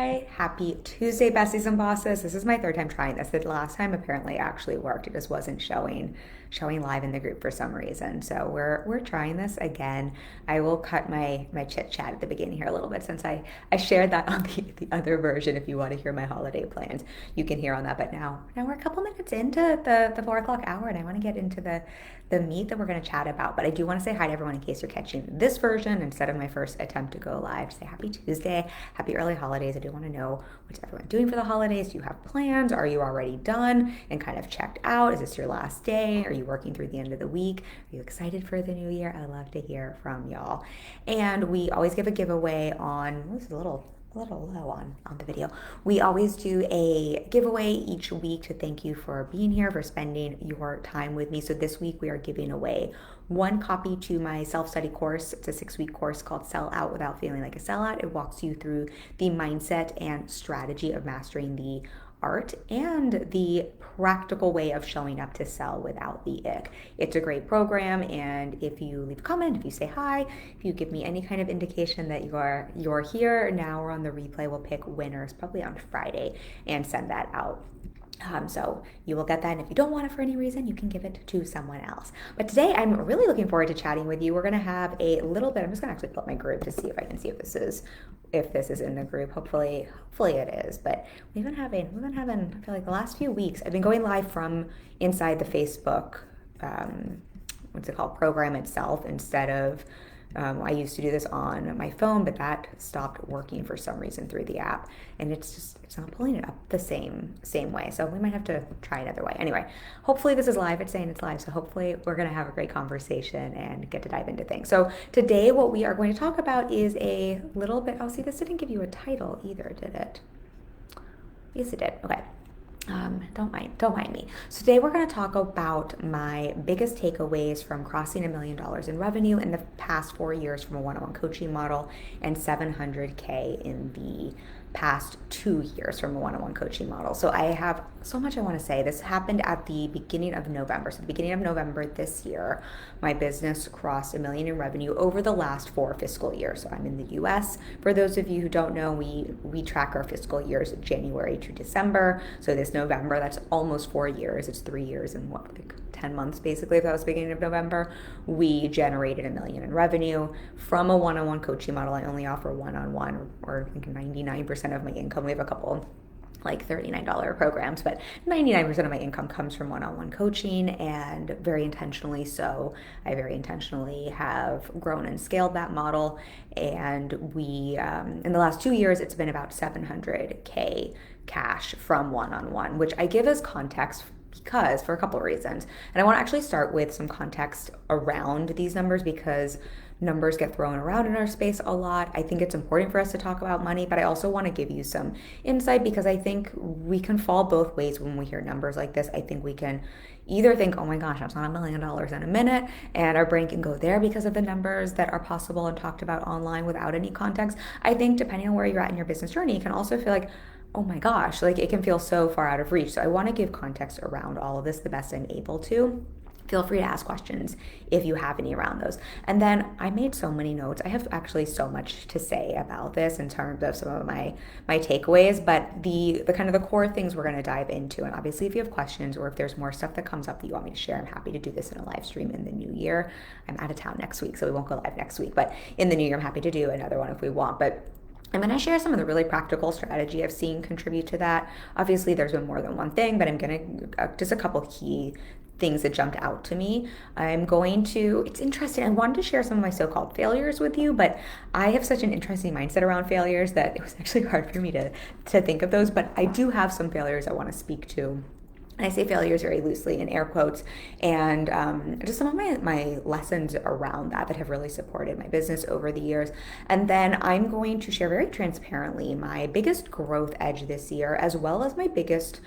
Hi, happy Tuesday, besties and bosses. This is my third time trying this. The last time apparently actually worked. It just wasn't showing live in the group for some reason. So we're trying this again. I will cut my chit chat at the beginning here a little bit since I shared that on the other version. If you want to hear my holiday plans, you can hear on that. But now we're a couple minutes into the 4 o'clock hour, and I want to get into the meat that we're going to chat about. But I do want to say hi to everyone in case you're catching this version instead of my first attempt to go live. Say happy Tuesday, happy early holidays. I do want to know what's everyone doing for the holidays. Do you have plans? Are you already done and kind of checked out? Is this your last day? Are you working through the end of the week? Are you excited for the new year? I love to hear from y'all. And we always give a giveaway on, this is a little low on the video. We always do a giveaway each week to thank you for being here, for spending your time with me. So this week we are giving away one copy to my self-study course. It's a 6-week course called Sell Out Without Feeling Like a Sellout. It walks you through the mindset and strategy of mastering the art and the practical way of showing up to sell without the ick. It's a great program, and if you leave a comment, if you say hi, if you give me any kind of indication that you're here now or on the replay, we'll pick winners probably on Friday and send that out. So you will get that, and if you don't want it for any reason, you can give it to someone else. But today I'm really looking forward to chatting with you. We're going to have a little bit, I'm just going to actually put my group to see if I can see if this is in the group. Hopefully it is. But we've been having I feel like the last few weeks I've been going live from inside the Facebook what's it called, program itself, instead of I used to do this on my phone, but that stopped working for some reason through the app, and it's not pulling it up the same way. So we might have to try another way. Anyway, hopefully this is live. It's saying it's live, so hopefully we're gonna have a great conversation and get to dive into things. So today, what we are going to talk about is a little bit. Oh, see, this didn't give you a title either, did it? Yes, it did. Okay. Don't mind me. So today we're going to talk about my biggest takeaways from crossing $1 million in revenue in the past 4 years from a one-on-one coaching model, and 700K in the past 2 years from a one-on-one coaching model. So I have so much I want to say. This happened at the beginning of November. So the beginning of November this year, my business crossed $1 million in revenue over the last 4 fiscal years. So I'm in the US. For those of you who don't know, we track our fiscal years January to December. So this November, that's almost 4 years. It's 3 years and like 10 months basically, if that was the beginning of November. We generated $1 million in revenue from a one-on-one coaching model. I only offer one-on-one, or I think 99% of my income. We have a couple like $39 programs, but 99% of my income comes from one-on-one coaching, and very intentionally so. I very intentionally have grown and scaled that model, and we in the last 2 years it's been about 700K cash from one-on-one, which I give as context because for a couple of reasons. And I want to actually start with some context around these numbers, because numbers get thrown around in our space a lot. I think it's important for us to talk about money, but I also want to give you some insight, because I think we can fall both ways when we hear numbers like this. I think we can either think, oh my gosh, that's not $1 million in a minute, and our brain can go there because of the numbers that are possible and talked about online without any context. I think depending on where you're at in your business journey, you can also feel like, oh my gosh, like it can feel so far out of reach. So I want to give context around all of this the best I'm able to. Feel free to ask questions if you have any around those. And then I made so many notes. I have actually so much to say about this in terms of some of my takeaways, but the kind of the core things we're going to dive into. And obviously if you have questions or if there's more stuff that comes up that you want me to share, I'm happy to do this in a live stream in the new year. I'm out of town next week, so we won't go live next week, but in the new year I'm happy to do another one if we want. But I'm going to share some of the really practical strategy I've seen contribute to that. Obviously, there's been more than one thing, but I'm going to just a couple key things that jumped out to me. It's interesting. I wanted to share some of my so-called failures with you, but I have such an interesting mindset around failures that it was actually hard for me to think of those. But I do have some failures I want to speak to. And I say failures very loosely in air quotes, and just some of my lessons around that have really supported my business over the years. And then I'm going to share very transparently my biggest growth edge this year, as well as my biggest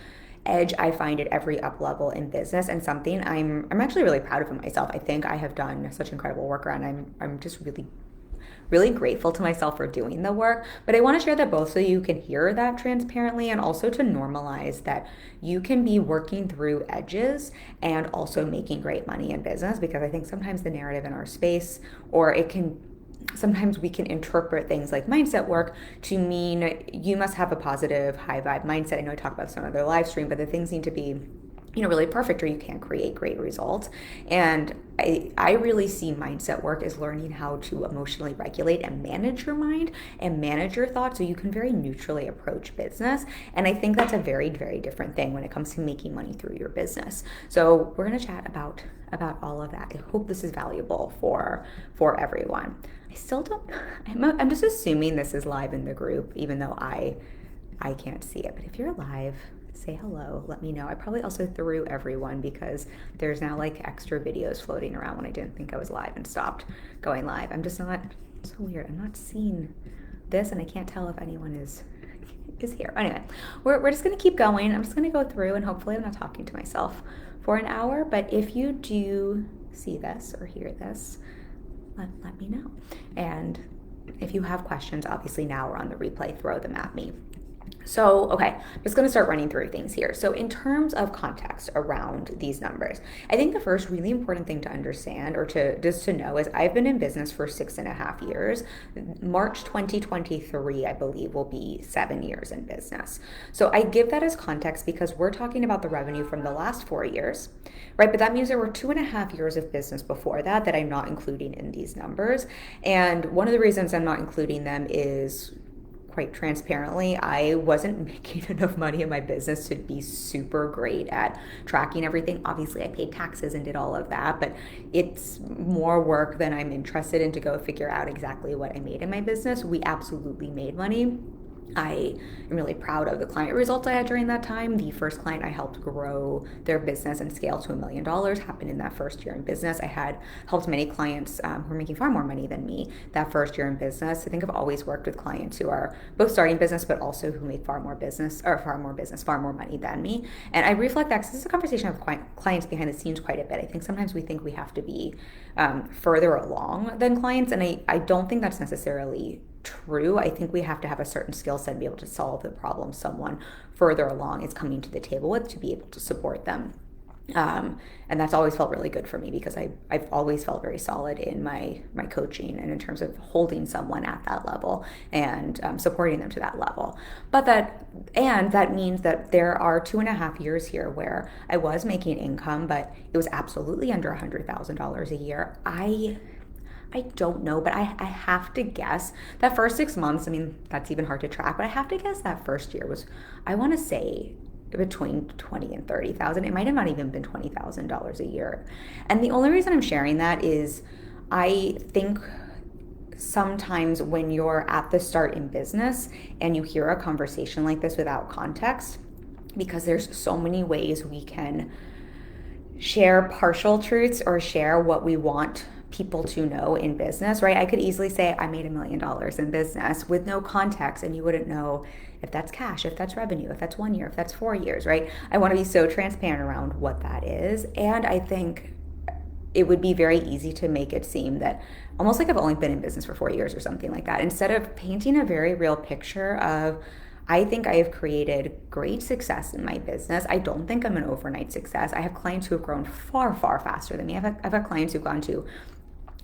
edge I find at every up level in business, and something I'm actually really proud of myself. I think I have done such incredible work around. I'm just really grateful to myself for doing the work. But I want to share that both so you can hear that transparently, and also to normalize that you can be working through edges and also making great money in business. Because I think sometimes the narrative in our space, or it can sometimes we can interpret things like mindset work to mean you must have a positive, high vibe mindset. I know I talked about this on another live stream, but the things need to be, really perfect or you can't create great results. And I really see mindset work as learning how to emotionally regulate and manage your mind and manage your thoughts so you can very neutrally approach business. And I think that's a very, very different thing when it comes to making money through your business. So we're going to chat about all of that. I hope this is valuable for everyone. I still don't, I'm just assuming this is live in the group, even though I can't see it. But if you're live, say hello, let me know. I probably also threw everyone because there's now like extra videos floating around when I didn't think I was live and stopped going live. I'm just not, it's so weird. I'm not seeing this and I can't tell if anyone is here. Anyway, we're just gonna keep going. I'm just gonna go through and hopefully I'm not talking to myself for an hour, but if you do see this or hear this, let me know. And if you have questions, obviously now we're on the replay, throw them at me. So, okay, I'm just going to start running through things here. So in terms of context around these numbers, I think the first really important thing to understand or to know is I've been in business for 6.5 years. March 2023, I believe, will be 7 years in business. So I give that as context because we're talking about the revenue from the last 4 years, right? But that means there were 2.5 years of business before that I'm not including in these numbers. And one of the reasons I'm not including them is, quite transparently, I wasn't making enough money in my business to be super great at tracking everything. Obviously, I paid taxes and did all of that, but it's more work than I'm interested in to go figure out exactly what I made in my business. We absolutely made money. I am really proud of the client results I had during that time. The first client I helped grow their business and scale to $1 million happened in that first year in business. I had helped many clients who were making far more money than me that first year in business. I think I've always worked with clients who are both starting business, but also who make far more money than me. And I reflect that because this is a conversation with clients behind the scenes quite a bit. I think sometimes we think we have to be further along than clients, and I don't think that's necessarily true. I think we have to have a certain skill set and be able to solve the problem someone further along is coming to the table with to be able to support them. And that's always felt really good for me because I've always felt very solid in my coaching and in terms of holding someone at that level and supporting them to that level. But that means that there are 2.5 years here where I was making income, but it was absolutely under $100,000 a year. I don't know, but I have to guess that first 6 months, I mean, that's even hard to track, but I have to guess that first year was, I want to say, between 20 and 30,000. It might have not even been $20,000 a year. And the only reason I'm sharing that is I think sometimes when you're at the start in business and you hear a conversation like this without context, because there's so many ways we can share partial truths or share what we want people to know in business, right? I could easily say I made $1 million in business with no context, and you wouldn't know if that's cash, if that's revenue, if that's 1 year, if that's 4 years, right? I want to be so transparent around what that is. And I think it would be very easy to make it seem that almost like I've only been in business for 4 years or something like that, instead of painting a very real picture of, I think I have created great success in my business. I don't think I'm an overnight success. I have clients who have grown far, far faster than me. I've had clients who've gone to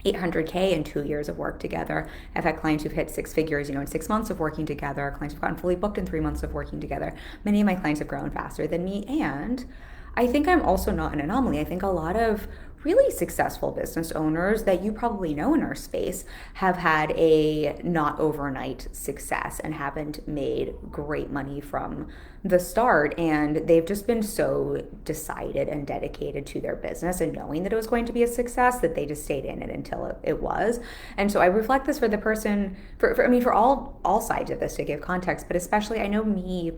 800K in 2 years of work together. I've had clients who've hit 6 figures, in 6 months of working together. Clients who've gotten fully booked in 3 months of working together. Many of my clients have grown faster than me. And I think I'm also not an anomaly. I think a lot of really successful business owners that you probably know in our space have had a not overnight success and haven't made great money from the start. And they've just been so decided and dedicated to their business and knowing that it was going to be a success that they just stayed in it until it was. And so I reflect this for the person, for all sides of this to give context, but especially I know me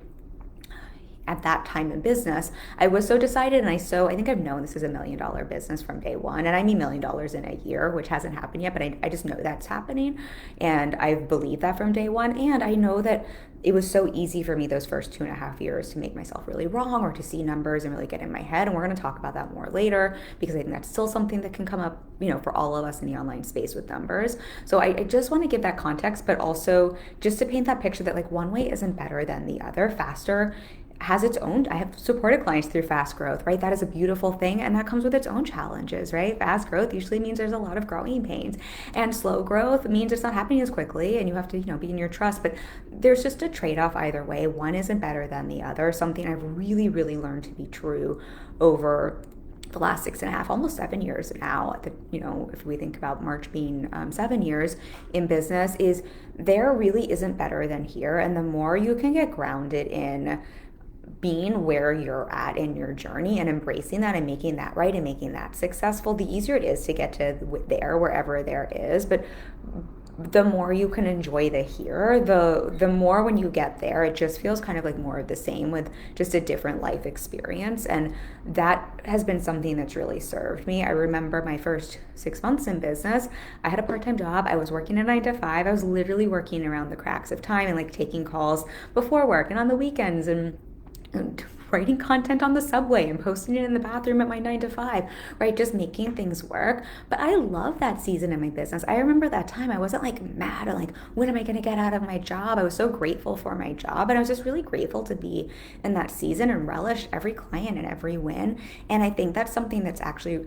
at that time in business, I was so decided and I think I've known this is $1 million business from day one. And I mean $1 million in a year, which hasn't happened yet, but I just know that's happening. And I've believed that from day one. And I know that it was so easy for me those first 2.5 years to make myself really wrong or to see numbers and really get in my head. And we're going to talk about that more later because I think that's still something that can come up, for all of us in the online space with numbers. So I just want to give that context, but also just to paint that picture that one way isn't better than the other. Faster has its own, I have supported clients through fast growth, right? That is a beautiful thing. And that comes with its own challenges, right? Fast growth usually means there's a lot of growing pains, and slow growth means it's not happening as quickly and you have to, be in your trust. But there's just a trade-off either way. One isn't better than the other. Something I've really, really learned to be true over the last 6.5, almost 7 years now, if we think about March being 7 years in business, is there really isn't better than here. And the more you can get grounded in being where you're at in your journey and embracing that and making that right and making that successful, the easier it is to get to there, wherever there is. But the more you can enjoy the here, the more when you get there, it just feels kind of like more of the same with just a different life experience. And that has been something that's really served me. I remember my first 6 months in business, I had a part-time job. I was working a 9 to 5. I was literally working around the cracks of time and like taking calls before work and on the weekends and writing content on the subway and posting it in the bathroom at my 9 to 5, right? Just making things work. But I love that season in my business. I remember that time I wasn't like mad or like, when am I going to get out of my job? I was so grateful for my job. And I was just really grateful to be in that season and relish every client and every win. And I think that's something that's actually,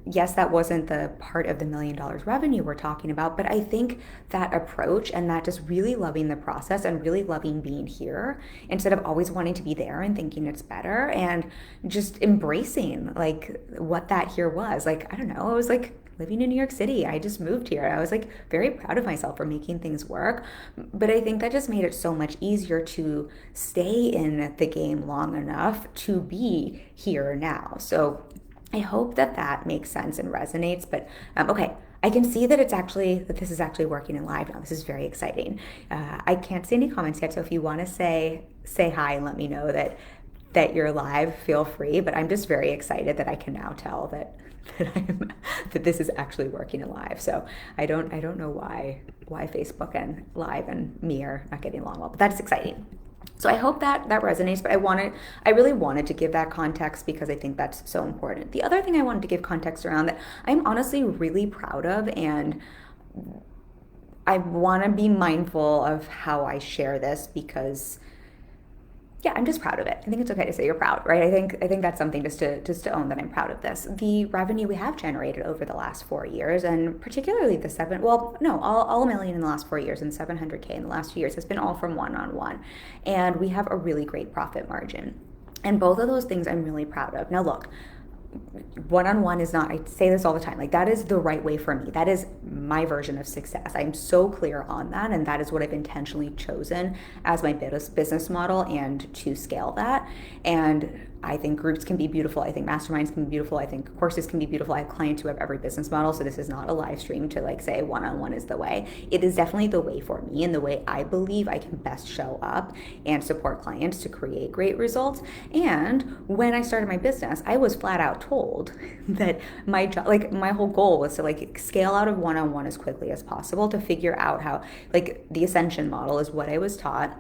yes, that wasn't the part of the $1 million revenue we're talking about, but I think that approach and that just really loving the process and really loving being here instead of always wanting to be there and thinking it's better, and just embracing like what that here was. Like, I don't know, it was like living in New York City. I just moved here. I was like very proud of myself for making things work. But I think that just made it so much easier to stay in the game long enough to be here now. So I hope that makes sense and resonates. But okay, I can see that this is actually working in live now. This is very exciting. I can't see any comments yet, so if you want to say hi and let me know that you're live, feel free. But I'm just very excited that I can now tell that this is actually working in live. So I don't know why Facebook and live and me are not getting along well, but that's exciting. So I hope that resonates, but I really wanted to give that context because I think that's so important. The other thing I wanted to give context around that I'm honestly really proud of, and I want to be mindful of how I share this because I'm just proud of it. I think it's okay to say you're proud, right? I think that's something just to own that I'm proud of this. The revenue we have generated over the last 4 years, and particularly all $1 million in the last 4 years and $700K in the last 2 years has been all from one-on-one. And we have a really great profit margin. And both of those things I'm really proud of. Now look, one-on-one is not, I say this all the time, like that is the right way for me. That is my version of success. I'm so clear on that, and that is what I've intentionally chosen as my business model and to scale that. And I think groups can be beautiful. I think masterminds can be beautiful. I think courses can be beautiful. I have clients who have every business model, so this is not a live stream to like say one-on-one is the way. It is definitely the way for me and the way I believe I can best show up and support clients to create great results. And when I started my business, I was flat out told that my job, like my whole goal was to like scale out of one-on-one as quickly as possible, to figure out how, like the ascension model is what I was taught.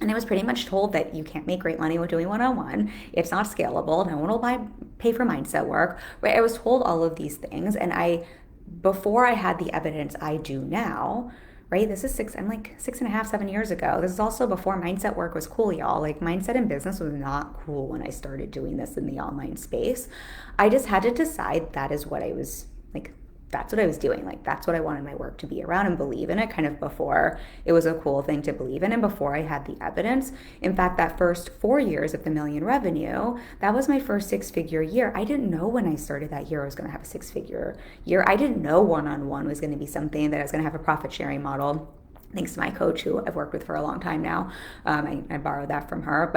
And I was pretty much told that you can't make great money with doing one-on-one. It's not scalable. No one will pay for mindset work. Right? I was told all of these things. And before I had the evidence I do now, right? This is 6.5, 7 years ago. This is also before mindset work was cool, y'all. Like mindset in business was not cool when I started doing this in the online space. I just had to decide that is what I was like. That's what I was doing. Like, that's what I wanted my work to be around and believe in it kind of before it was a cool thing to believe in and before I had the evidence. In fact, that first 4 years of the $1 million revenue, that was my first 6-figure year. I didn't know when I started that year I was going to have a 6-figure year. I didn't know one-on-one was going to be something that I was going to have a profit sharing model. Thanks to my coach, who I've worked with for a long time now. I borrowed that from her,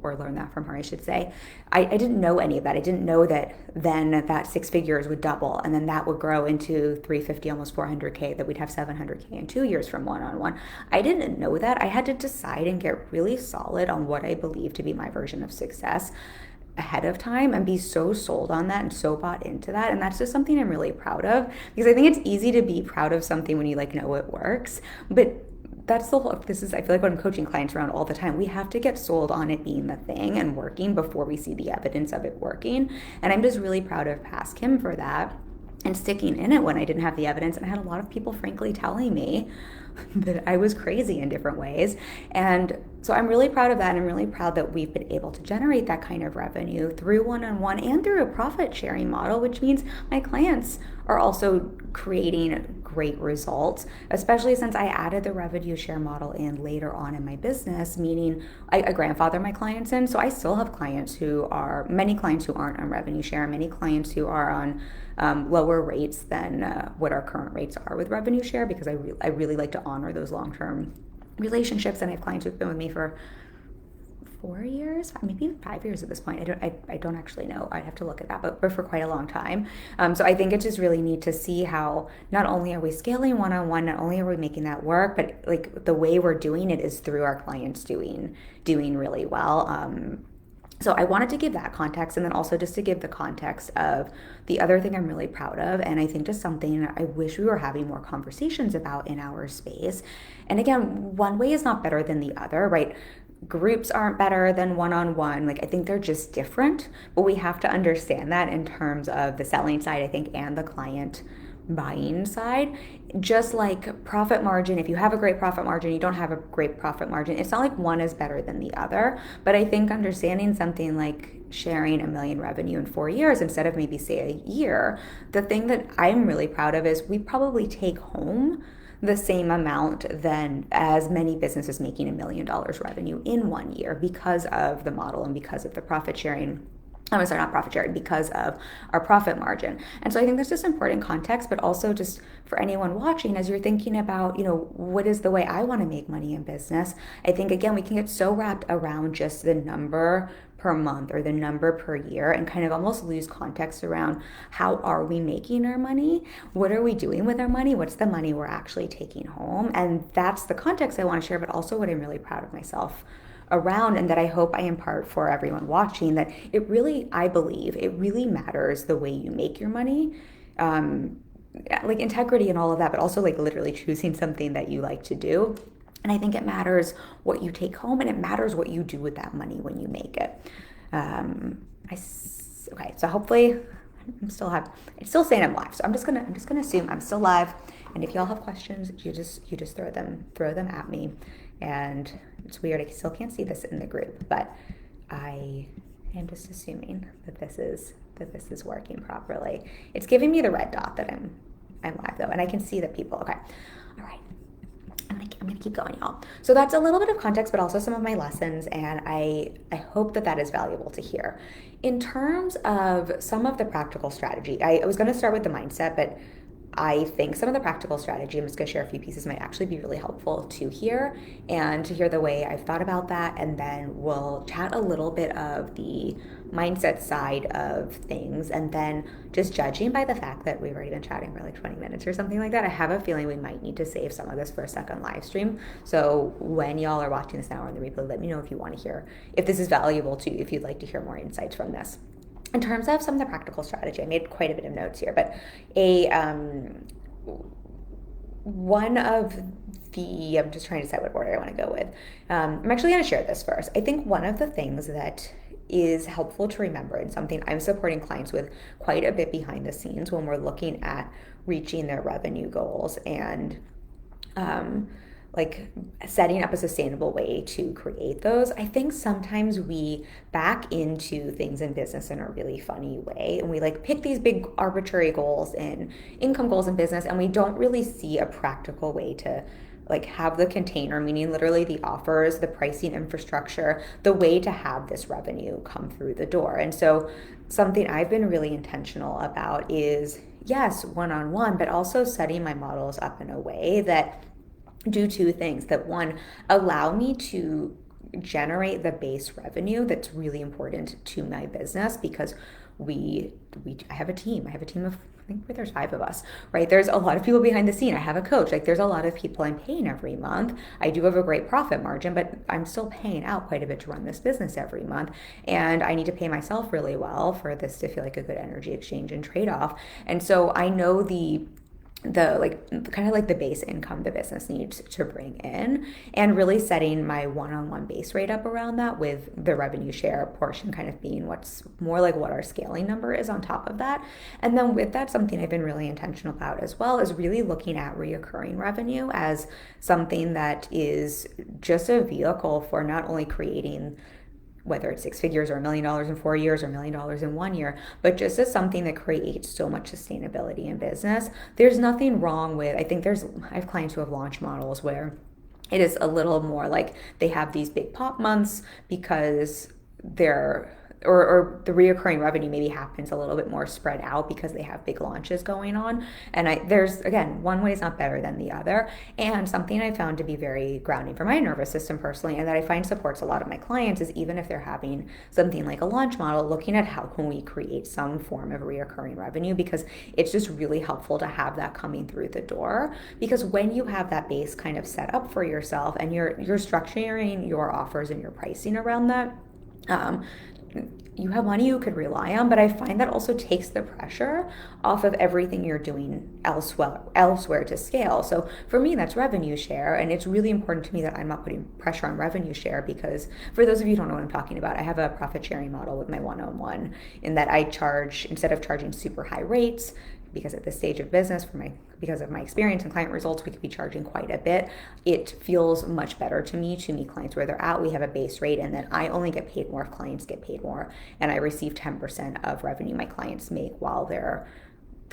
or learned that from her, I should say. I didn't know any of that. I didn't know that then that 6 figures would double, and then that would grow into 350, almost 400K, that we'd have 700K in 2 years from one-on-one. I didn't know that. I had to decide and get really solid on what I believe to be my version of success ahead of time and be so sold on that and so bought into that. And that's just something I'm really proud of, because I think it's easy to be proud of something when you like know it works. But that's the whole, I feel like when I'm coaching clients around all the time, we have to get sold on it being the thing and working before we see the evidence of it working. And I'm just really proud of Ask Kim for that and sticking in it when I didn't have the evidence. And I had a lot of people frankly telling me, that I was crazy in different ways. And so I'm really proud of that. And I'm really proud that we've been able to generate that kind of revenue through one-on-one and through a profit sharing model, which means my clients are also creating great results, especially since I added the revenue share model in later on in my business, meaning I grandfather my clients in. So I still have many clients who aren't on revenue share, many clients who are on lower rates than what our current rates are with revenue share, because I really like to honor those long-term relationships. And I have clients who've been with me for 4 years, maybe even 5 years at this point. I don't actually know. I'd have to look at that, but for quite a long time. So I think it's just really neat to see how not only are we scaling one-on-one, not only are we making that work, but like the way we're doing it is through our clients doing really well. So I wanted to give that context, and then also just to give the context of the other thing I'm really proud of, and I think just something I wish we were having more conversations about in our space. And again, one way is not better than the other, right? Groups aren't better than one-on-one. Like, I think they're just different, but we have to understand that in terms of the selling side, I think, and the client buying side. Just like profit margin, if you have a great profit margin, you don't have a great profit margin, it's not like one is better than the other. But I think understanding something like sharing $1 million revenue in 4 years instead of maybe say a year, the thing that I'm really proud of is we probably take home the same amount than as many businesses making $1 million revenue in 1 year because of the model and because of the profit sharing. I'm sorry, not profit sharing, because of our profit margin. And so I think that's just important context, but also just for anyone watching, as you're thinking about, what is the way I want to make money in business? I think, again, we can get so wrapped around just the number per month or the number per year and kind of almost lose context around how are we making our money? What are we doing with our money? What's the money we're actually taking home? And that's the context I want to share, but also what I'm really proud of myself around, and that I hope I impart for everyone watching, that I believe it really matters the way you make your money, like integrity and all of that, but also like literally choosing something that you like to do. And I think it matters what you take home, and it matters what you do with that money when you make it. Okay, so hopefully it's still saying I'm live. So I'm just gonna assume I'm still live. And if y'all have questions, you just throw them at me. And it's weird, I still can't see this in the group, but I am just assuming that this is working properly. It's giving me the red dot that I'm live though, and I can see the people. Okay, all right. I'm gonna keep going, y'all. So that's a little bit of context, but also some of my lessons, and I hope that is valuable to hear. In terms of some of the practical strategy, I was gonna start with the mindset, but I think some of the practical strategy, I'm just going to share a few pieces, might actually be really helpful to hear, and to hear the way I've thought about that. And then we'll chat a little bit of the mindset side of things. And then, just judging by the fact that we've already been chatting for like 20 minutes or something like that, I have a feeling we might need to save some of this for a second live stream. So when y'all are watching this now on the replay, let me know if you want to hear, if this is valuable to you, if you'd like to hear more insights from this. In terms of some of the practical strategy, I made quite a bit of notes here, but one of the, I'm just trying to decide what order I want to go with. I'm actually going to share this first. I think one of the things that is helpful to remember, and something I'm supporting clients with quite a bit behind the scenes when we're looking at reaching their revenue goals and like setting up a sustainable way to create those. I think sometimes we back into things in business in a really funny way, and we like pick these big arbitrary goals and income goals in business, and we don't really see a practical way to like have the container, meaning literally the offers, the pricing infrastructure, the way to have this revenue come through the door. And so something I've been really intentional about is, yes, one-on-one, but also setting my models up in a way that do two things. That one, allow me to generate the base revenue that's really important to my business, because I have a team of, I think there's 5 of us, right? There's a lot of people behind the scene. I have a coach. Like, there's a lot of people I'm paying every month. I do have a great profit margin, but I'm still paying out quite a bit to run this business every month. And I need to pay myself really well for this to feel like a good energy exchange and trade-off. And so I know the the like kind of like the base income the business needs to bring in, and really setting my one-on-one base rate up around that, with the revenue share portion kind of being what's more like what our scaling number is on top of that. And then with that, something I've been really intentional about as well is really looking at reoccurring revenue as something that is just a vehicle for not only creating, whether it's six figures or $1 million in 4 years or $1 million in 1 year, but just as something that creates so much sustainability in business. There's nothing wrong with, I have clients who have launch models where it is a little more like they have these big pop months because they're or the reoccurring revenue maybe happens a little bit more spread out because they have big launches going on. And there's, again, one way is not better than the other. And something I found to be very grounding for my nervous system personally, and that I find supports a lot of my clients, is even if they're having something like a launch model, looking at how can we create some form of reoccurring revenue, because it's just really helpful to have that coming through the door. Because when you have that base kind of set up for yourself and you're structuring your offers and your pricing around that, you have money you could rely on. But I find that also takes the pressure off of everything you're doing elsewhere to scale. So for me, that's revenue share, and it's really important to me that I'm not putting pressure on revenue share, because for those of you who don't know what I'm talking about, I have a profit sharing model with my one-on-one, in that I charge, instead of charging super high rates, because at this stage of business, because of my experience and client results, we could be charging quite a bit. It feels much better to me to meet clients where they're at. We have a base rate, and then I only get paid more if clients get paid more, and I receive 10% of revenue my clients make while they're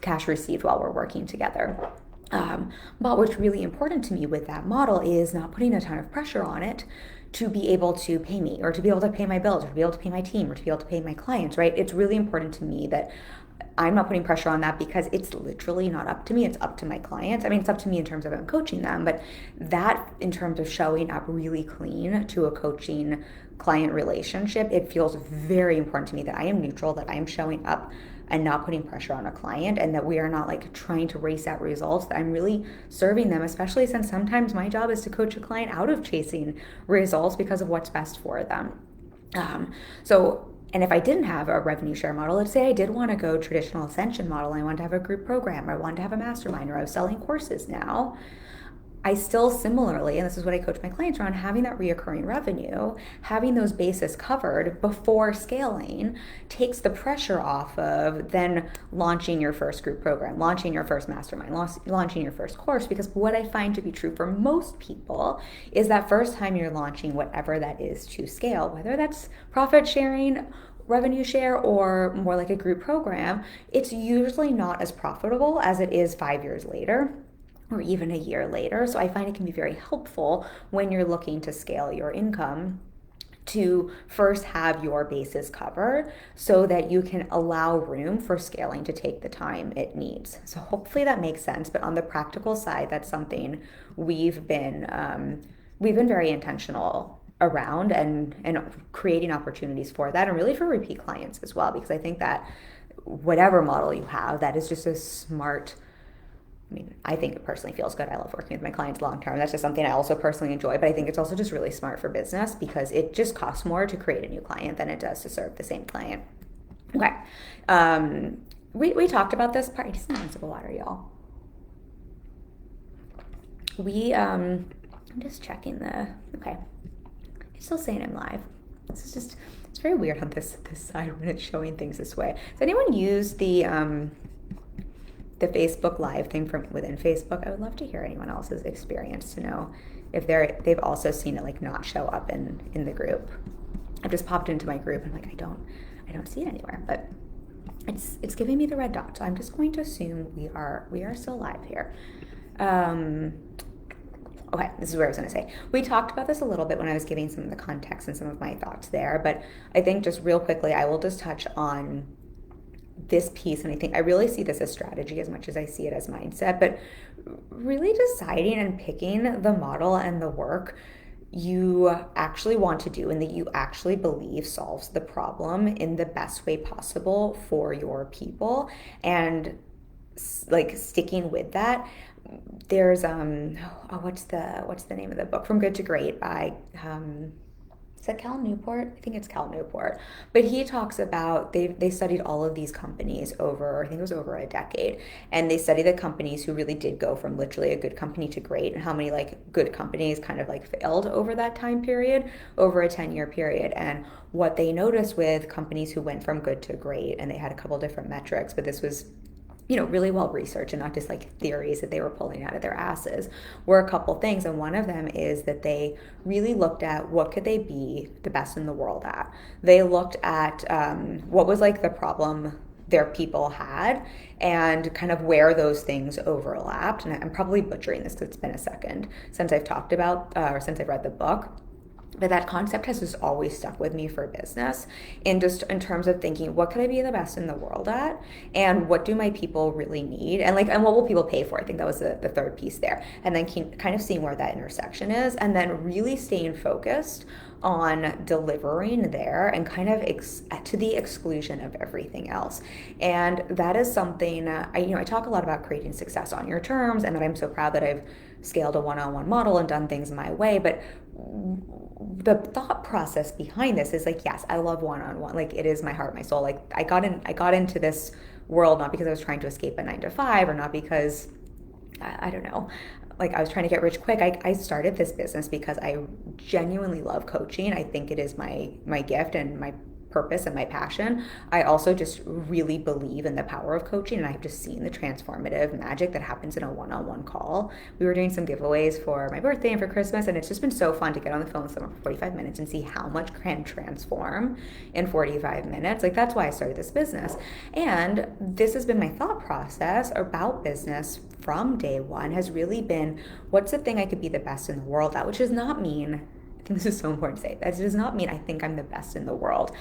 cash received while we're working together. But what's really important to me with that model is not putting a ton of pressure on it to be able to pay me, or to be able to pay my bills, or to be able to pay my team, or to be able to pay my clients, right? It's really important to me that I'm not putting pressure on that, because it's literally not up to me. It's up to my clients. I mean, it's up to me in terms of I'm coaching them, but that in terms of showing up really clean to a coaching client relationship, it feels very important to me that I am neutral, that I am showing up and not putting pressure on a client, and that we are not like trying to race at results, that I'm really serving them, especially since sometimes my job is to coach a client out of chasing results because of what's best for them. And if I didn't have a revenue share model, let's say I did want to go traditional ascension model, I wanted to have a group program, or I wanted to have a mastermind, or I was selling courses now, I still similarly, and this is what I coach my clients around, having that reoccurring revenue, having those bases covered before scaling takes the pressure off of then launching your first group program, launching your first mastermind, launching your first course. Because what I find to be true for most people is that first time you're launching whatever that is to scale, whether that's profit sharing, revenue share, or more like a group program, it's usually not as profitable as it is 5 years later, or even a year later. So I find it can be very helpful when you're looking to scale your income to first have your bases covered, so that you can allow room for scaling to take the time it needs. So hopefully that makes sense. But on the practical side, that's something we've been very intentional around, and creating opportunities for that, and really for repeat clients as well, because I think that whatever model you have, that is just a smart. I mean, I think it personally feels good. I love working with my clients long term. That's just something I also personally enjoy. But I think it's also just really smart for business, because it just costs more to create a new client than it does to serve the same client. Okay. We talked about this part. I just need a sip of water, y'all. I'm just checking okay. It's still saying I'm live. It's very weird on this side when it's showing things this way. Does anyone use the Facebook Live thing from within Facebook? I would love to hear anyone else's experience, to know if they've also seen it like not show up in the group. I've just popped into my group and I'm like, I don't see it anywhere, but it's giving me the red dot. So I'm just going to assume we are still live here. Okay, this is where I was going to say. We talked about this a little bit when I was giving some of the context and some of my thoughts there, but I think just real quickly, I will just touch on this piece. And I think I really see this as strategy as much as I see it as mindset, but really deciding and picking the model and the work you actually want to do, and that you actually believe solves the problem in the best way possible for your people, and like sticking with that. There's what's the name of the book, From Good to Great by Is that Cal Newport? I think it's Cal Newport. But he talks about they studied all of these companies over, I think it was over a decade, and they studied the companies who really did go from literally a good company to great, and how many like good companies kind of like failed over that time period, over a 10-year period. And what they noticed with companies who went from good to great, and they had a couple different metrics, but this was really well researched and not just like theories that they were pulling out of their asses, were a couple things. And one of them is that they really looked at what could they be the best in the world at. They looked at what was like the problem their people had and kind of where those things overlapped. And I'm probably butchering this because it's been a second since I've talked about or since I've read the book, but that concept has just always stuck with me for business, in just in terms of thinking, what could I be the best in the world at, and what do my people really need, and like, and what will people pay for? I think that was the third piece there. And then kind of seeing where that intersection is, and then really staying focused on delivering there, and kind of to the exclusion of everything else. And that is something I talk a lot about creating success on your terms, and that I'm so proud that I've scaled a one-on-one model and done things my way. But the thought process behind this is like, yes, I love one-on-one. Like, it is my heart, my soul. Like, I got into this world not because I was trying to escape a 9 to 5, or not because I don't know, like I was trying to get rich quick. I started this business because I genuinely love coaching. I think it is my gift and my purpose and my passion. I also just really believe in the power of coaching, and I've just seen the transformative magic that happens in a one-on-one call. We were doing some giveaways for my birthday and for Christmas, and it's just been so fun to get on the phone with someone for 45 minutes and see how much can transform in 45 minutes. Like, that's why I started this business. And this has been my thought process about business from day one, has really been, what's the thing I could be the best in the world at? Which does not mean, I think this is so important to say, that does not mean I think I'm the best in the world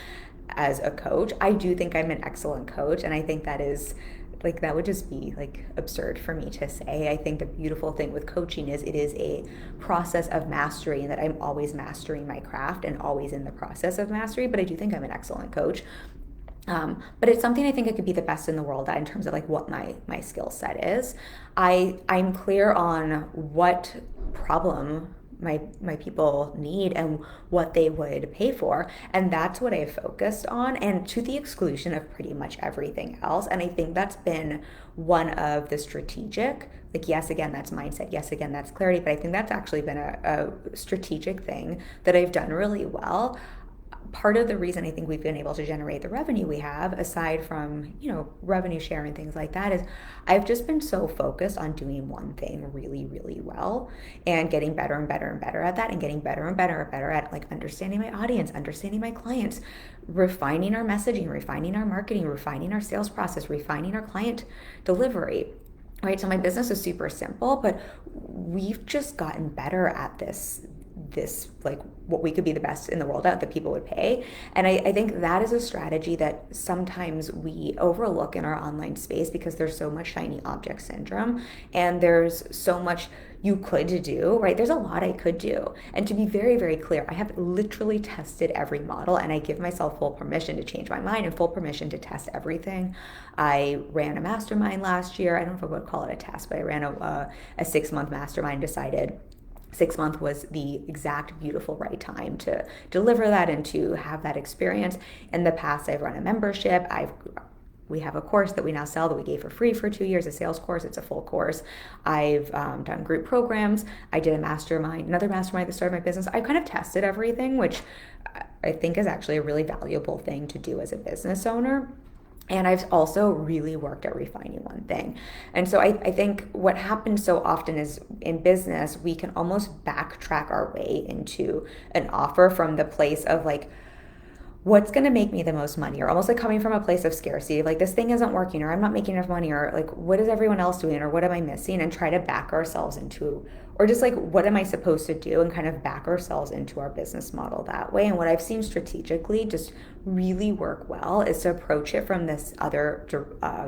as a coach. I do think I'm an excellent coach, and I think that is like, that would just be like absurd for me to say. I think the beautiful thing with coaching is it is a process of mastery, and that I'm always mastering my craft and always in the process of mastery. But I do think I'm an excellent coach. But it's something I think I could be the best in the world at, in terms of like what my skill set is. I'm clear on what problem my people need and what they would pay for, and that's what I've focused on, and to the exclusion of pretty much everything else. And I think that's been one of the strategic, like, yes, again, that's mindset, yes, again, that's clarity, but I think that's actually been a strategic thing that I've done really well. Part of the reason I think we've been able to generate the revenue we have, aside from, revenue share and things like that, is I've just been so focused on doing one thing really, really well, and getting better and better and better at that, and getting better and better and better at like understanding my audience, understanding my clients, refining our messaging, refining our marketing, refining our sales process, refining our client delivery. Right? So my business is super simple, but we've just gotten better at this like what we could be the best in the world at that people would pay. And I think that is a strategy that sometimes we overlook in our online space, because there's so much shiny object syndrome, and there's so much you could do, right? There's a lot I could do. And to be very, very clear, I have literally tested every model, and I give myself full permission to change my mind and full permission to test everything. I ran a mastermind last year. I don't know if I would call it a test, but I ran a 6-month mastermind, decided 6 months was the exact beautiful right time to deliver that and to have that experience. In the past, I've run a membership. We have a course that we now sell that we gave for free for 2 years, a sales course. It's a full course. I've done group programs. I did another mastermind that started my business. I kind of tested everything, which I think is actually a really valuable thing to do as a business owner. And I've also really worked at refining one thing. And so I think what happens so often is, in business, we can almost backtrack our way into an offer from the place of like, what's going to make me the most money, or almost like coming from a place of scarcity, like this thing isn't working, or I'm not making enough money, or like, what is everyone else doing, or what am I missing, and try to back ourselves into, or just like, what am I supposed to do, and kind of back ourselves into our business model that way. And what I've seen strategically just really work well is to approach it from this other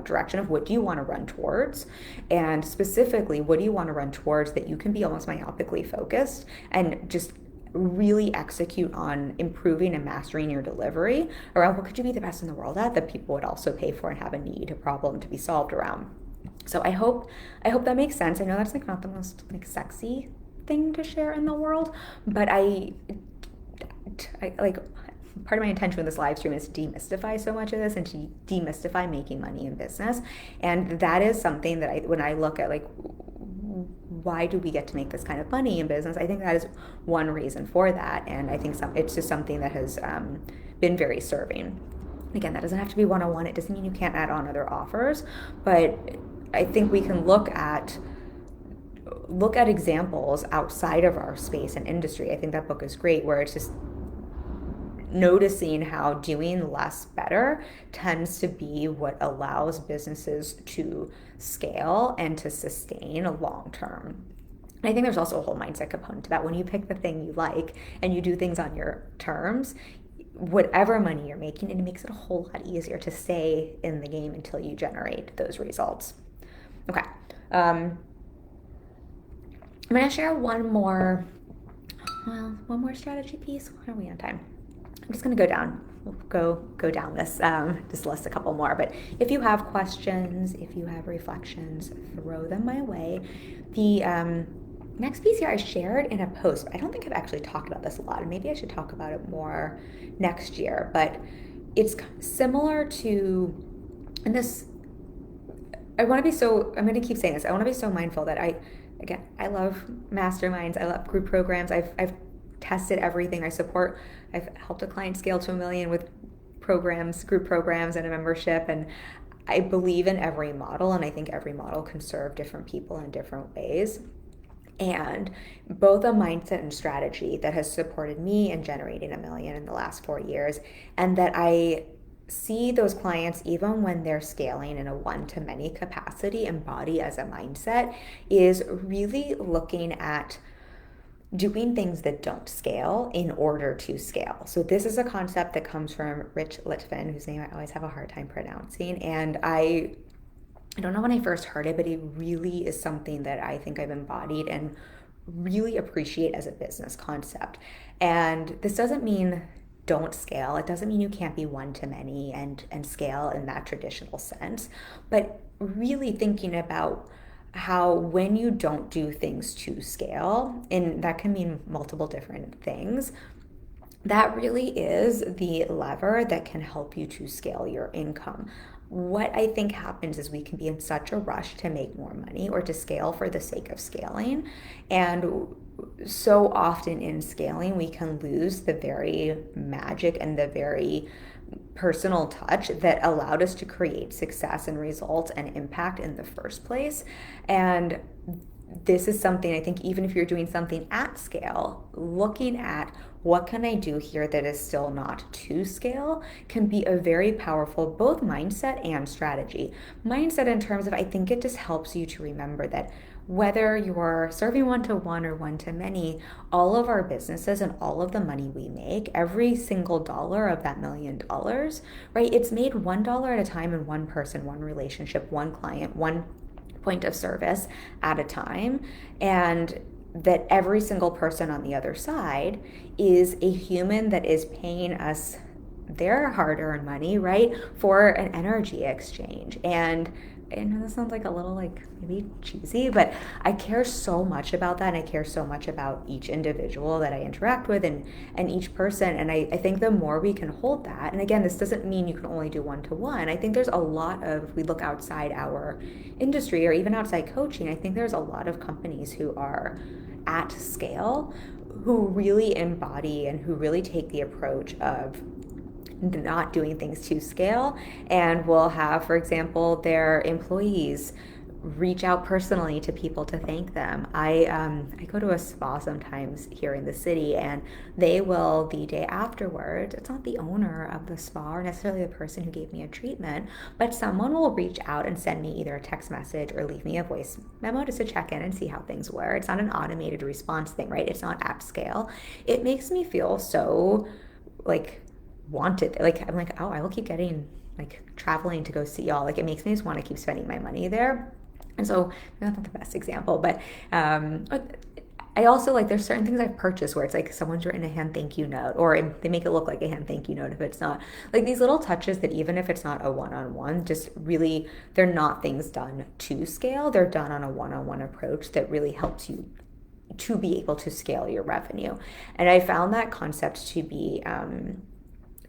direction of, what do you want to run towards, and specifically, what do you want to run towards that you can be almost myopically focused and just really execute on improving and mastering your delivery around what could you be the best in the world at that people would also pay for and have a need, a problem to be solved around. So I hope that makes sense. I know that's like not the most like sexy thing to share in the world, but I part of my intention with this live stream is to demystify so much of this and to demystify making money in business. And that is something that when I look at like, why do we get to make this kind of money in business? I think that is one reason for that. And I think it's just something that has been very serving. Again, that doesn't have to be one-on-one. It doesn't mean you can't add on other offers, but I think we can look at examples outside of our space and industry. I think that book is great, where it's just noticing how doing less better tends to be what allows businesses to scale and to sustain a long term. And I think there's also a whole mindset component to that. When you pick the thing you like and you do things on your terms, whatever money you're making, it makes it a whole lot easier to stay in the game until you generate those results. Okay. I'm going to share one more strategy piece. Why are we on time? I'm just going to go down. We'll go down this, just list a couple more. But if you have questions, if you have reflections, throw them my way. The next piece here I shared in a post. I don't think I've actually talked about this a lot, and maybe I should talk about it more next year. But it's similar to, and this, I'm going to keep saying this. I want to be so mindful that I love masterminds. I love group programs. I've tested everything. I've helped a client scale to $1 million with group programs and a membership. And I believe in every model. And I think every model can serve different people in different ways. And both a mindset and strategy that has supported me in generating $1 million in the last 4 years, and that I see those clients, even when they're scaling in a one-to-many capacity, embody as a mindset, is really looking at doing things that don't scale in order to scale. So this is a concept that comes from Rich Litvin, whose name I always have a hard time pronouncing. And I don't know when I first heard it, but it really is something that I think I've embodied and really appreciate as a business concept. And this doesn't mean don't scale. It doesn't mean you can't be one-to-many and scale in that traditional sense, but really thinking about how when you don't do things to scale, and that can mean multiple different things, that really is the lever that can help you to scale your income. What I think happens is we can be in such a rush to make more money or to scale for the sake of scaling. And so often in scaling, we can lose the very magic and the very personal touch that allowed us to create success and results and impact in the first place. And this is something I think, even if you're doing something at scale, looking at what can I do here that is still not to scale can be a very powerful both mindset and strategy. Mindset in terms of, I think it just helps you to remember that whether you're serving one-to-one or one-to-many, all of our businesses and all of the money we make, every single dollar of that $1 million, right? It's made $1 at a time, and one person, one relationship, one client, one point of service at a time. And that every single person on the other side is a human that is paying us their hard-earned money, right, for an energy exchange. And I know this sounds like a little maybe cheesy, but I care so much about that, and I care so much about each individual that I interact with and each person. And I think the more we can hold that, and again, this doesn't mean you can only do one-to-one. I think there's a lot of, if we look outside our industry or even outside coaching, I think there's a lot of companies who are at scale who really embody and who really take the approach of not doing things to scale, and will have, for example, their employees reach out personally to people to thank them. I go to a spa sometimes here in the city, and they will, the day afterwards, it's not the owner of the spa or necessarily the person who gave me a treatment, but someone will reach out and send me either a text message or leave me a voice memo just to check in and see how things were. It's not an automated response thing, right? It's not at scale. It makes me feel so wanted. I'm like, oh, I will keep getting traveling to go see y'all. It makes me just want to keep spending my money there. And so that's not the best example, but I also there's certain things I've purchased where it's someone's written a hand thank you note, or they make it look like a hand thank you note if it's not. These little touches that even if it's not a one-on-one, just really, they're not things done to scale. They're done on a one-on-one approach that really helps you to be able to scale your revenue. And I found that concept to be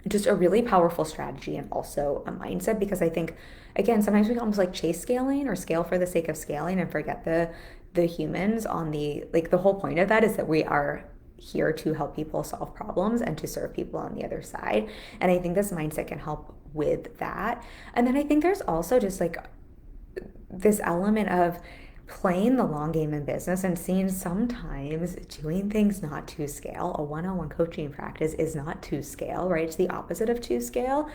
just a really powerful strategy and also a mindset, because I think, again, sometimes we can almost like chase scaling or scale for the sake of scaling and forget the humans on the, like, the whole point of that is that we are here to help people solve problems and to serve people on the other side. And I think this mindset can help with that. And then I think there's also just like this element of playing the long game in business and seeing sometimes doing things not to scale. A one-on-one coaching practice is not to scale, right? It's the opposite of to scale.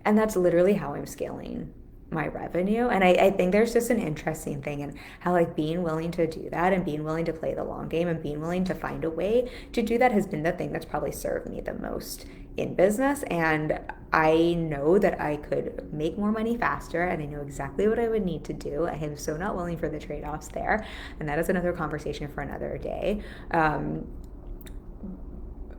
And that's literally how I'm scaling my revenue. And I think there's just an interesting thing in how like being willing to do that and being willing to play the long game and being willing to find a way to do that has been the thing that's probably served me the most in business. And I know that I could make more money faster, and I know exactly what I would need to do. I am so not willing for the trade-offs there, and that is another conversation for another day.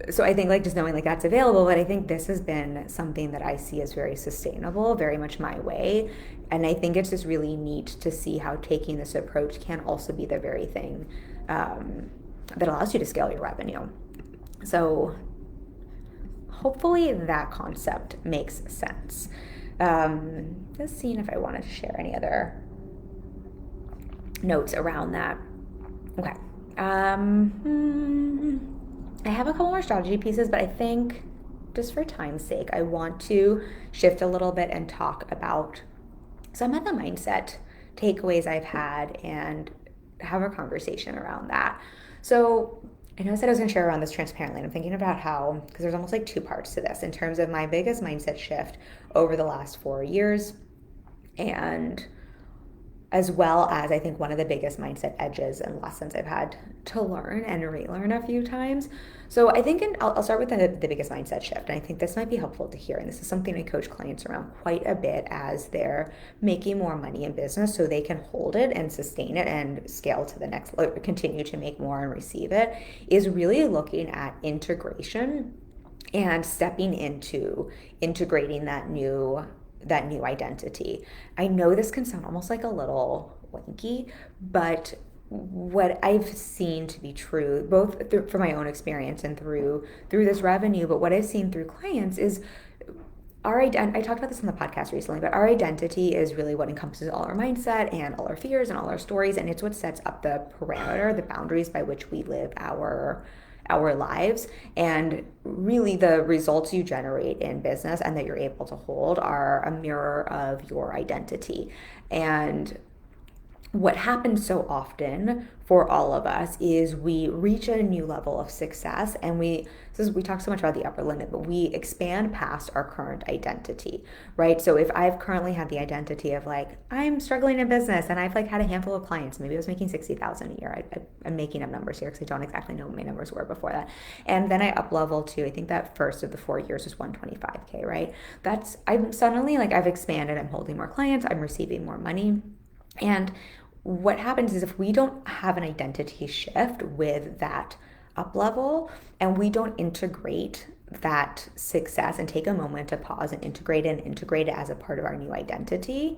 So I think like just knowing like that's available, but I think this has been something that I see as very sustainable, very much my way. And I think it's just really neat to see how taking this approach can also be the very thing that allows you to scale your revenue. So hopefully that concept makes sense. Just seeing if I wanted to share any other notes around that. Okay. I have a couple more strategy pieces, but I think just for time's sake, I want to shift a little bit and talk about some of the mindset takeaways I've had and have a conversation around that. So I know I said I was going to share around this transparently, and I'm thinking about how, because there's almost like two parts to this in terms of my biggest mindset shift over the last 4 years, and as well as I think one of the biggest mindset edges and lessons I've had to learn and relearn a few times. So I think I'll start with the biggest mindset shift. And I think this might be helpful to hear. And this is something I coach clients around quite a bit as they're making more money in business so they can hold it and sustain it and scale to the next, continue to make more and receive it, is really looking at integration and stepping into integrating that new identity. I know this can sound almost like a little wanky, but what I've seen to be true, both from my own experience and through this revenue, but what I've seen through clients is I talked about this on the podcast recently, but our identity is really what encompasses all our mindset and all our fears and all our stories, and it's what sets up the parameter, the boundaries by which we live our lives. And really the results you generate in business and that you're able to hold are a mirror of your identity. And what happens so often for all of us is we reach a new level of success, and we talk so much about the upper limit, but we expand past our current identity, right? So if I've currently had the identity of like, I'm struggling in business and I've like had a handful of clients, maybe I was making 60,000 a year. I'm making up numbers here because I don't exactly know what my numbers were before that. And then I up level to, I think that first of the 4 years was 125K, right? I'm suddenly like, I've expanded, I'm holding more clients, I'm receiving more money. And what happens is if we don't have an identity shift with that up level and we don't integrate that success and take a moment to pause and integrate it as a part of our new identity,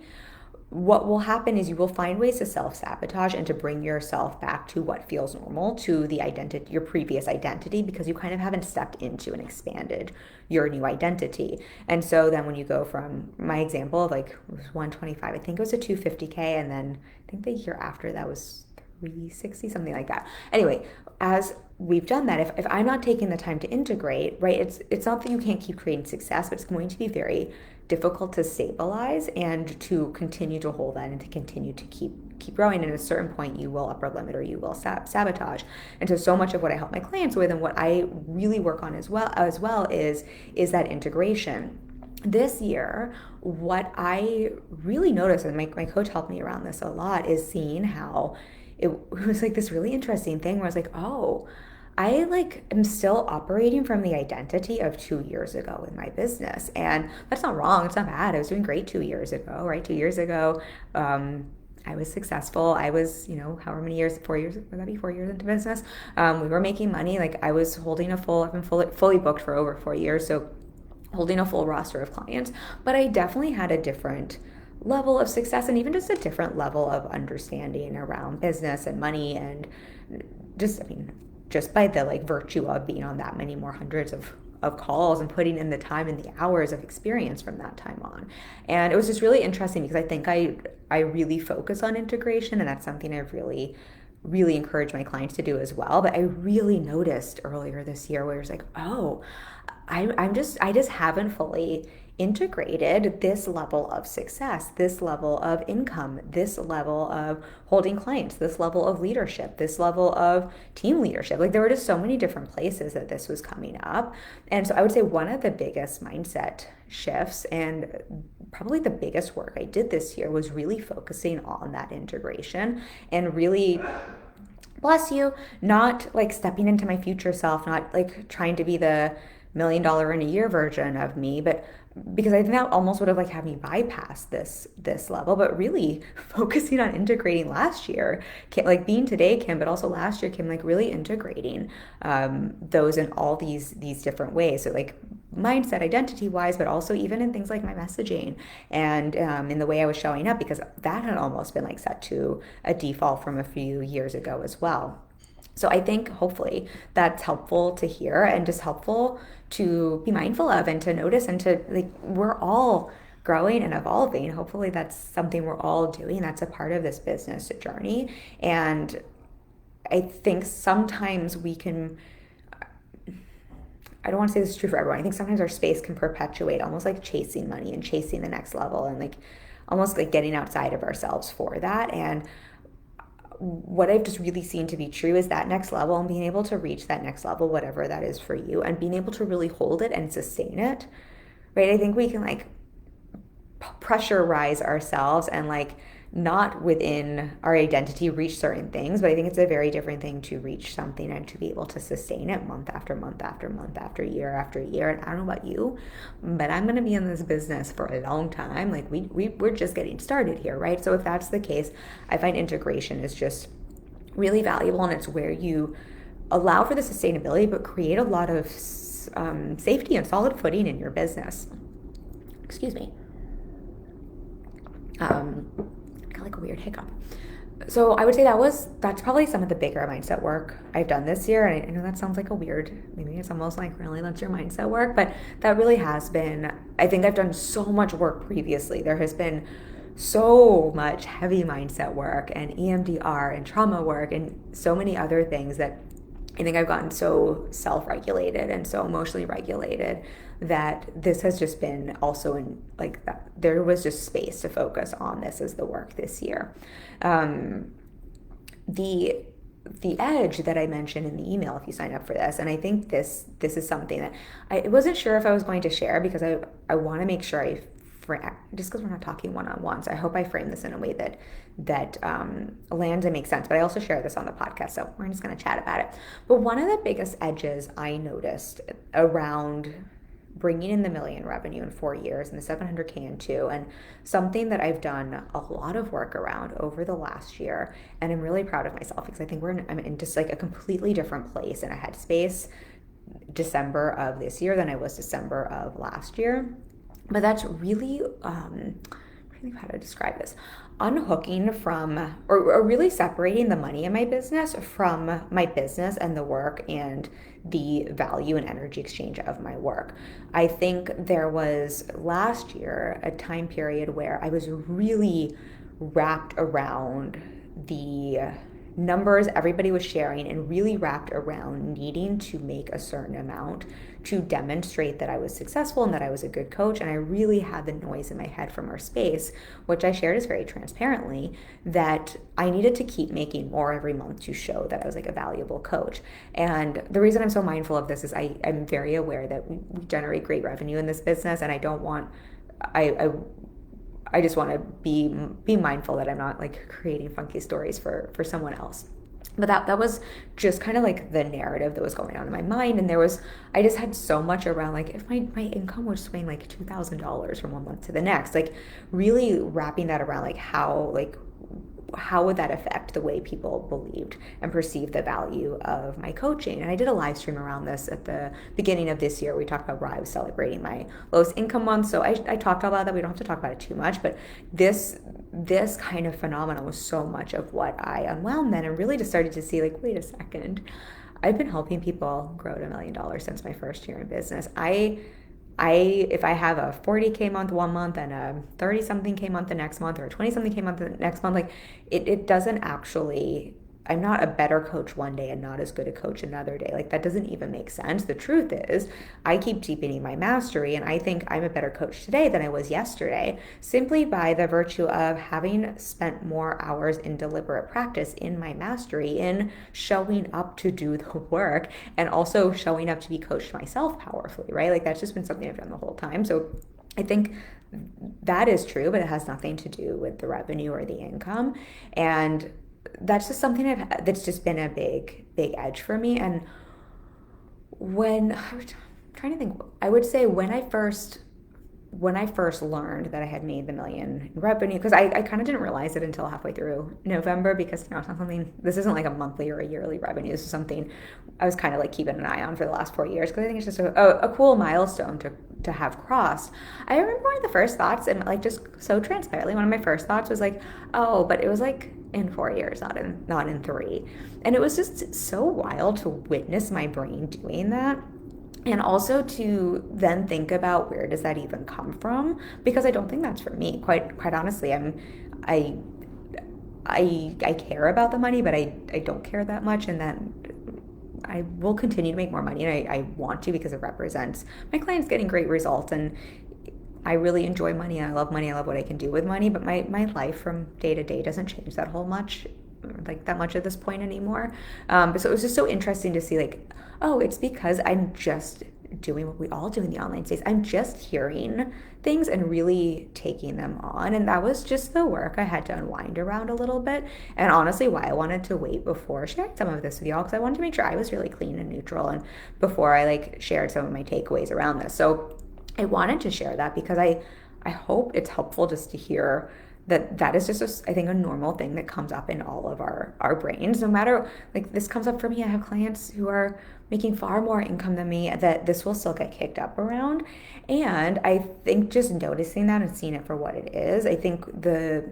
what will happen is you will find ways to self-sabotage and to bring yourself back to what feels normal, to the identity, your previous identity, because you kind of haven't stepped into and expanded your new identity. And so then when you go from my example of like, it was 125, I think it was a 250K, and then I think the year after that was 360, something like that. Anyway, as we've done that, if I'm not taking the time to integrate, right, it's not that you can't keep creating success, but it's going to be very difficult to stabilize and to continue to hold that and to continue to keep growing. And at a certain point, you will upper limit or you will sabotage. And so much of what I help my clients with and what I really work on as well is that integration. This year, what I really noticed, and my coach helped me around this a lot, is seeing how it was like this really interesting thing where I was like, oh, I like am still operating from the identity of 2 years ago in my business. And that's not wrong. It's not bad. I was doing great 2 years ago, right? 2 years ago, I was successful. I was, however many years, 4 years, would that be 4 years into business? We were making money. Like I was holding I've been fully booked for over 4 years. So holding a full roster of clients, but I definitely had a different level of success and even just a different level of understanding around business and money and just by the like virtue of being on that many more hundreds of calls and putting in the time and the hours of experience from that time on. And it was just really interesting because I think I really focus on integration, and that's something I've really encourage my clients to do as well. But I really noticed earlier this year where it was like, oh, I just haven't fully integrated this level of success, this level of income, this level of holding clients, this level of leadership, this level of team leadership. Like there were just so many different places that this was coming up. And so I would say one of the biggest mindset shifts and probably the biggest work I did this year was really focusing on that integration and really, bless you, not like stepping into my future self, not like trying to be the $1 million in a year version of me, but because I think that almost would have like had me bypass this level, but really focusing on integrating last year, like being today Kim, but also last year Kim, like really integrating those in all these different ways. So like mindset, identity wise, but also even in things like my messaging and in the way I was showing up, because that had almost been like set to a default from a few years ago as well. So I think hopefully that's helpful to hear and just helpful to be mindful of and to notice and to like, we're all growing and evolving. Hopefully that's something we're all doing. That's a part of this business journey. And I think sometimes we can, I don't want to say this is true for everyone. I think sometimes our space can perpetuate almost like chasing money and chasing the next level and like almost like getting outside of ourselves for that. And what I've just really seen to be true is that next level and being able to reach that next level, whatever that is for you, and being able to really hold it and sustain it, right? I think we can like pressurize ourselves and like not within our identity reach certain things, but I think it's a very different thing to reach something and to be able to sustain it month after month after month after year. And I don't know about you, but I'm going to be in this business for a long time. Like we're just getting started here, right? So if that's the case, I find integration is just really valuable, and it's where you allow for the sustainability but create a lot of safety and solid footing in your business. Excuse me. Got like a weird hiccup. So I would say that's probably some of the bigger mindset work I've done this year. And I know that sounds like a weird, maybe it's almost like really that's your mindset work, but that really has been, I think I've done so much work previously. There has been so much heavy mindset work and EMDR and trauma work and so many other things that I think I've gotten so self-regulated and so emotionally regulated that this has just been also in like that there was just space to focus on this as the work this year. The edge that I mentioned in the email, if you sign up for this, and I think this is something that I wasn't sure if I was going to share because I want to make sure just because we're not talking one-on-one, so I hope I frame this in a way that lands and makes sense. But I also share this on the podcast, so we're just going to chat about it. But one of the biggest edges I noticed around bringing in the $1 million revenue in 4 years and the 700K in 2, and something that I've done a lot of work around over the last year, and I'm really proud of myself because I think I'm in just like a completely different place in a headspace December of this year than I was December of last year. But that's really how to describe this, unhooking from or really separating the money in my business from my business and the work and the value and energy exchange of my work. I think there was last year a time period where I was really wrapped around the numbers everybody was sharing and really wrapped around needing to make a certain amount to demonstrate that I was successful and that I was a good coach. And I really had the noise in my head from our space, which I shared as very transparently, that I needed to keep making more every month to show that I was like a valuable coach. And the reason I'm so mindful of this is I'm very aware that we generate great revenue in this business, and I don't want, I just want to be mindful that I'm not like creating funky stories for someone else. But that was just kind of like the narrative that was going on in my mind. And I just had so much around like if my income was swaying like $2,000 from one month to the next, like really wrapping that around like how how would that affect the way people believed and perceived the value of my coaching? And I did a live stream around this at the beginning of this year. We talked about where I was celebrating my lowest income month. So I talked about that. We don't have to talk about it too much, but this kind of phenomenon was so much of what I unwound then, and really just started to see like, wait a second, I've been helping people grow to $1 million since my first year in business. If I have a 40K month one month and a 30 something K month the next month, or a 20 something K month the next month, like it doesn't actually, I'm not a better coach one day and not as good a coach another day. Like that doesn't even make sense. The truth is I keep deepening my mastery, and I think I'm a better coach today than I was yesterday, simply by the virtue of having spent more hours in deliberate practice in my mastery, in showing up to do the work, and also showing up to be coached myself powerfully, right? Like that's just been something I've done the whole time. So I think that is true, but it has nothing to do with the revenue or the income. And that's just something that's just been a big edge for me. And when I'm trying to think, I would say when I first learned that I had made the $1 million in revenue, because I kind of didn't realize it until halfway through November, because it's not something, this isn't like a monthly or a yearly revenue. This is something I was kind of like keeping an eye on for the last 4 years, because I think it's just a cool milestone to have crossed. I remember one of the first thoughts, and like just so transparently, one of my first thoughts was like, oh, but it was like in 4 years, not in 3. And it was just so wild to witness my brain doing that. And also to then think about, where does that even come from? Because I don't think that's for me. Quite honestly, I care about the money, but I don't care that much, and that I will continue to make more money, and I want to, because it represents my clients getting great results, and I really enjoy money, and I love money. I love what I can do with money, but my life from day to day doesn't change that much at this point anymore. But so it was just so interesting to see like, oh, it's because I'm just doing what we all do in the online space. I'm just hearing things and really taking them on. And that was just the work I had to unwind around a little bit. And honestly, why I wanted to wait before sharing some of this with y'all, because I wanted to make sure I was really clean and neutral, and before I like shared some of my takeaways around this. So I wanted to share that because I hope it's helpful just to hear that is just, I think, a normal thing that comes up in all of our brains. No matter, like, this comes up for me. I have clients who are making far more income than me, that this will still get kicked up around. And I think just noticing that and seeing it for what it is, I think the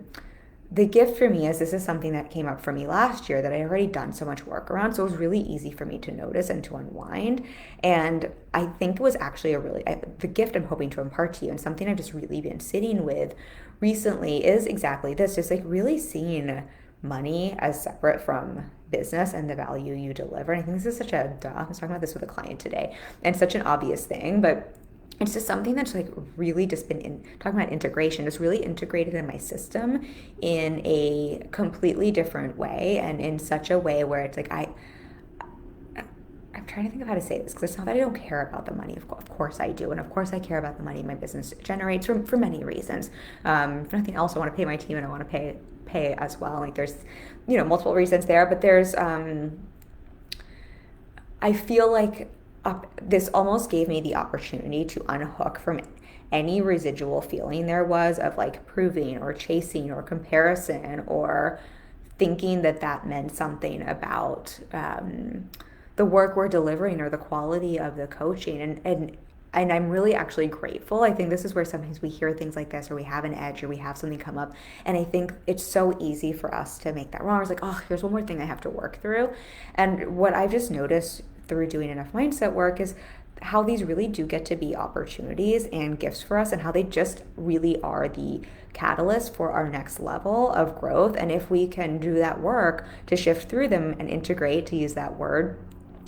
gift for me is, this is something that came up for me last year that I already done so much work around. So it was really easy for me to notice and to unwind. And I think it was actually the gift I'm hoping to impart to you, and something I've just really been sitting with recently, is exactly this, just like really seeing money as separate from business and the value you deliver. And I think this is such a duh. I was talking about this with a client today, and such an obvious thing, but it's just something that's like really just been talking about integration, just really integrated in my system in a completely different way, and in such a way where it's like I'm trying to think of how to say this, because it's not that I don't care about the money. Of course I do. And of course I care about the money my business generates for many reasons. If nothing else, I want to pay my team, and I want to pay as well. Like there's, multiple reasons there, but there's, I feel like this almost gave me the opportunity to unhook from any residual feeling there was of like proving or chasing or comparison, or thinking that meant something about the work we're delivering or the quality of the coaching. And I'm really actually grateful. I think this is where sometimes we hear things like this, or we have an edge, or we have something come up, and I think it's so easy for us to make that wrong. It's like, oh, here's one more thing I have to work through. And what I've just noticed through doing enough mindset work is how these really do get to be opportunities and gifts for us, and how they just really are the catalyst for our next level of growth. And if we can do that work to shift through them and integrate, to use that word,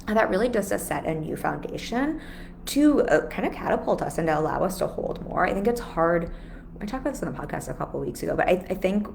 that really does set a new foundation to kind of catapult us and to allow us to hold more. I think it's hard. I talked about this on the podcast a couple of weeks ago, but I think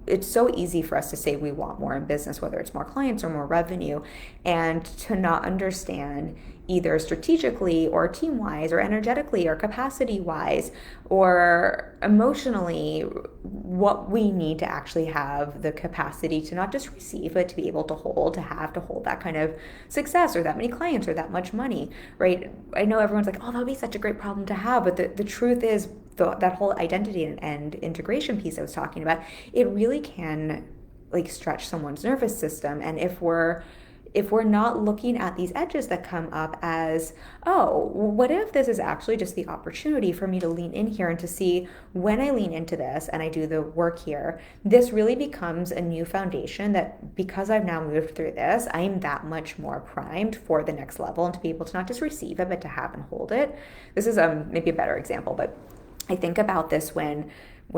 it's so easy for us to say we want more in business, whether it's more clients or more revenue, and to not understand either strategically or team-wise or energetically or capacity-wise or emotionally what we need to actually have the capacity to not just receive, but to be able to hold that kind of success, or that many clients, or that much money, right? I know everyone's like, oh, that would be such a great problem to have, but the truth is, that whole identity and integration piece I was talking about, it really can like stretch someone's nervous system. And if we're not looking at these edges that come up as, oh, what if this is actually just the opportunity for me to lean in here and to see when I lean into this and I do the work here, this really becomes a new foundation that because I've now moved through this, I'm that much more primed for the next level and to be able to not just receive it, but to have and hold it. This is maybe a better example, but I think about this when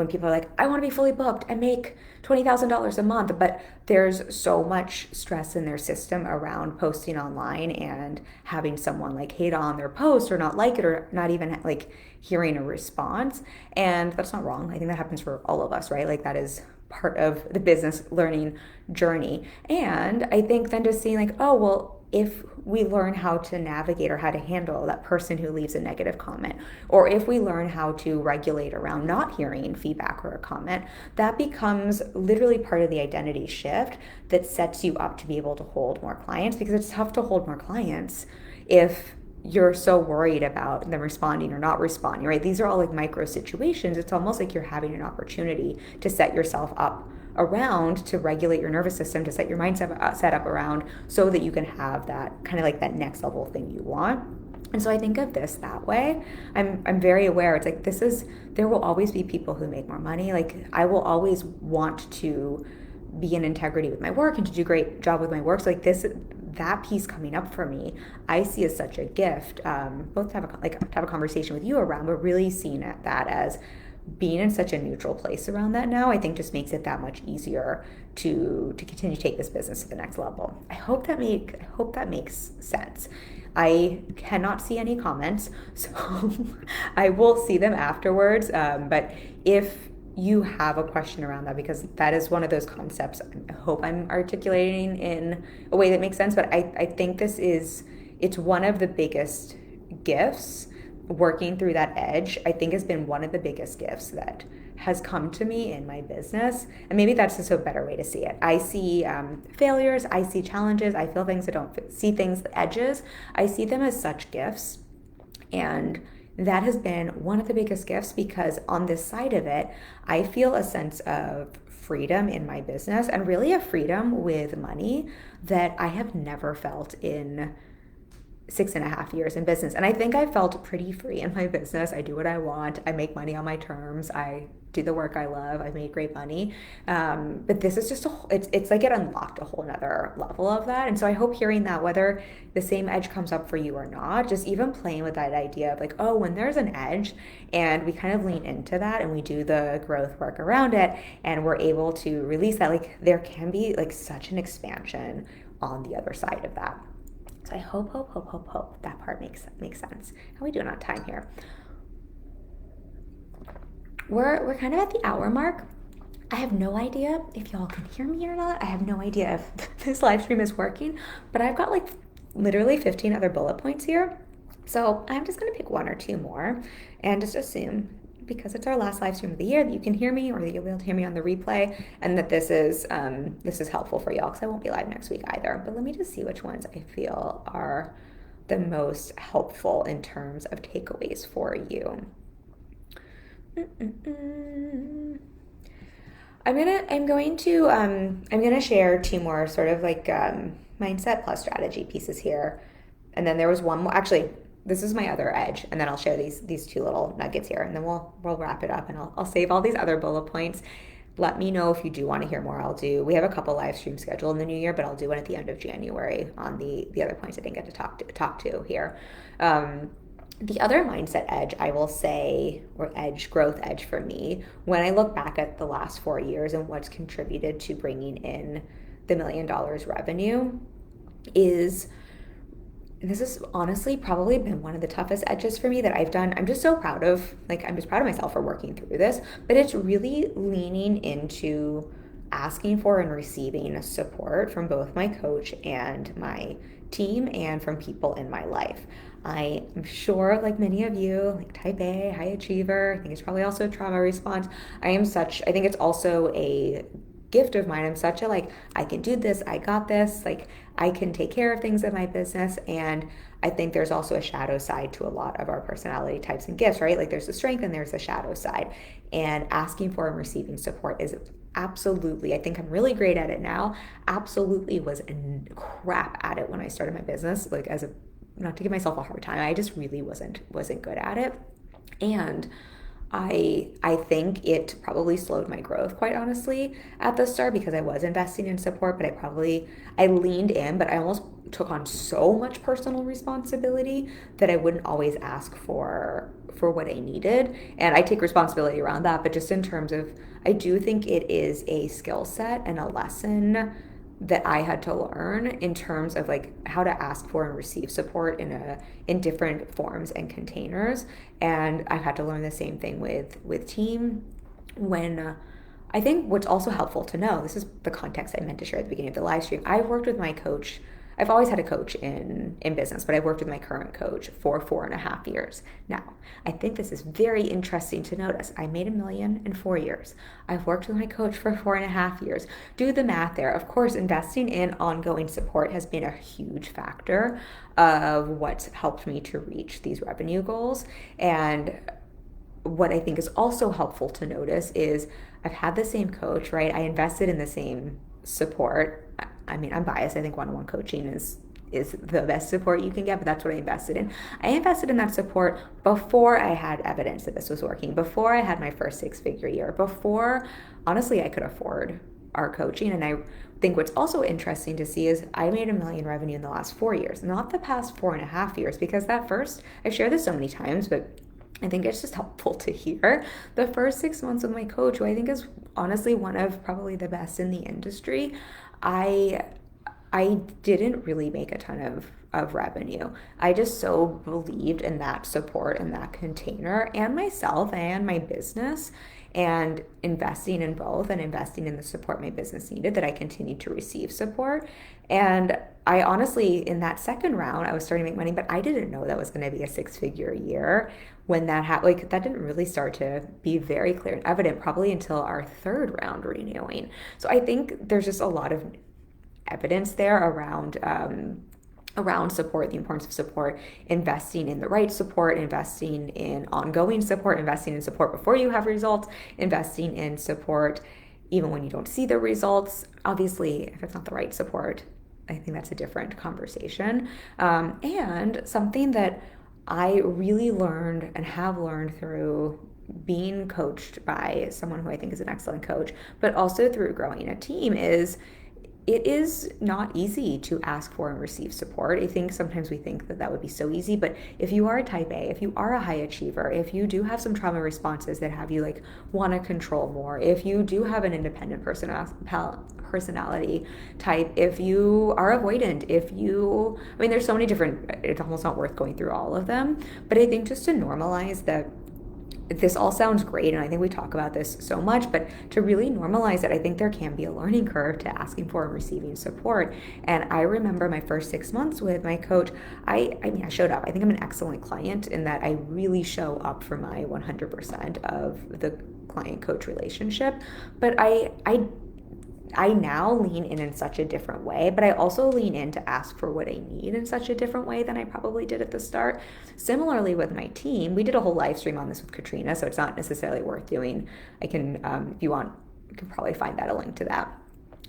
people are like, I want to be fully booked and make $20,000 a month, but there's so much stress in their system around posting online and having someone like hate on their post or not like it or not even like hearing a response. And that's not wrong. I think that happens for all of us, right? Like that is part of the business learning journey. And I think then just seeing like, oh, well, if we learn how to navigate or how to handle that person who leaves a negative comment, or if we learn how to regulate around not hearing feedback or a comment, that becomes literally part of the identity shift that sets you up to be able to hold more clients, because it's tough to hold more clients if you're so worried about them responding or not responding, right? These are all like micro situations. It's almost like you're having an opportunity to set yourself up around, to regulate your nervous system, to set your mindset set up around so that you can have that kind of like that next level thing you want. And so I think of this that way. I'm very aware. It's like there will always be people who make more money. Like I will always want to be in integrity with my work and to do a great job with my work. So like that piece coming up for me, I see as such a gift. Both to have a conversation with you around, but really seeing that as being in such a neutral place around that now, I think just makes it that much easier to continue to take this business to the next level. I hope that makes sense. I cannot see any comments, so I will see them afterwards. But if you have a question around that, because that is one of those concepts I hope I'm articulating in a way that makes sense. But I think it's one of the biggest gifts. Working through that edge, I think, has been one of the biggest gifts that has come to me in my business. And maybe that's just a better way to see it. I see failures, I see challenges, I feel things, I don't see things, edges. I see them as such gifts. And that has been one of the biggest gifts, because on this side of it, I feel a sense of freedom in my business and really a freedom with money that I have never felt in 6.5 years in business. And I think I felt pretty free in my business. I do what I want. I make money on my terms. I do the work I love. I made great money. But this is just it's like it unlocked a whole nother level of that. And so I hope hearing that, whether the same edge comes up for you or not, just even playing with that idea of like, oh, when there's an edge and we kind of lean into that and we do the growth work around it and we're able to release that, like there can be like such an expansion on the other side of that. So I hope that part makes sense. How are we doing on time here? We're kind of at the hour mark. I have no idea if y'all can hear me or not. I have no idea if this live stream is working, but I've got like literally 15 other bullet points here. So I'm just gonna pick one or two more and just assume, because it's our last live stream of the year, that you can hear me or that you'll be able to hear me on the replay, and that this is helpful for y'all, because I won't be live next week either. But let me just see which ones I feel are the most helpful in terms of takeaways for you. I'm going to share two more sort of like mindset plus strategy pieces here, and then there was one more. Actually, this is my other edge, and then I'll share these two little nuggets here, and then we'll wrap it up, and I'll save all these other bullet points. Let me know if you do want to hear more. We have a couple live streams scheduled in the new year, but I'll do one at the end of January on the other points I didn't get to talk to here. The other mindset edge, I will say, or growth edge for me, when I look back at the last 4 years and what's contributed to bringing in the $1 million revenue, is, this has honestly probably been one of the toughest edges for me that I've done. I'm just so proud of, I'm just proud of myself for working through this, but it's really leaning into asking for and receiving support from both my coach and my team and from people in my life. I am sure, like many of you, like type A, high achiever, I think it's probably also a trauma response. I think it's also a gift of mine. I'm such a like, I can do this, I got this, like I can take care of things in my business. And I think there's also a shadow side to a lot of our personality types and gifts, right? Like there's a strength and there's a shadow side. And asking for and receiving support is absolutely, I think I'm really great at it now. Absolutely was crap at it when I started my business, like as a, not to give myself a hard time, I just really wasn't good at it. And I think it probably slowed my growth, quite honestly, at the start, because I was investing in support, but I leaned in, but I almost took on so much personal responsibility that I wouldn't always ask for what I needed. And I take responsibility around that, but just in terms of, I do think it is a skill set and a lesson that I had to learn in terms of like how to ask for and receive support in different forms and containers. And I've had to learn the same thing with team. When I think what's also helpful to know, this is the context I meant to share at the beginning of the live stream. I've worked with my coach. I've always had a coach in business, but I've worked with my current coach for 4.5 years now. I think this is very interesting to notice. I made $1 million in 4 years. I've worked with my coach for 4.5 years. Do the math there. Of course, investing in ongoing support has been a huge factor of what's helped me to reach these revenue goals. And what I think is also helpful to notice is I've had the same coach, right? I invested in the same support. I mean, I'm biased. I think one-on-one coaching is the best support you can get, but that's what I invested in. I invested in that support before I had evidence that this was working, before I had my first 6-figure year, before, honestly, I could afford our coaching. And I think what's also interesting to see is I made $1 million revenue in the last 4 years, not the past 4.5 years, because that first, I've shared this so many times, but I think it's just helpful to hear. The first 6 months with my coach, who I think is honestly one of probably the best in the industry, I didn't really make a ton of revenue. I just so believed in that support and that container and myself and my business, and investing in both and investing in the support my business needed, that I continued to receive support. And I honestly, in that second round, I was starting to make money, but I didn't know that was going to be a 6-figure year when that happened. Like that didn't really start to be very clear and evident probably until our third round renewing. So I think there's just a lot of evidence there around support, the importance of support, investing in the right support, investing in ongoing support, investing in support before you have results, investing in support even when you don't see the results. Obviously, if it's not the right support, I think that's a different conversation. And something that I really learned and have learned through being coached by someone who I think is an excellent coach, but also through growing a team, is it is not easy to ask for and receive support. I think sometimes we think that would be so easy, but if you are a type A, if you are a high achiever, if you do have some trauma responses that have you like want to control more, if you do have an independent personality type, if you are avoidant, I mean, there's so many different, it's almost not worth going through all of them, but I think just to normalize that this all sounds great, and I think we talk about this so much, but to really normalize it, I think there can be a learning curve to asking for and receiving support. And I remember my first 6 months with my coach, I mean, I showed up. I think I'm an excellent client in that I really show up for my 100% of the client-coach relationship, but I now lean in such a different way, but I also lean in to ask for what I need in such a different way than I probably did at the start. Similarly with my team, we did a whole live stream on this with Katrina, so it's not necessarily worth doing. I can, if you want, you can probably find a link to that.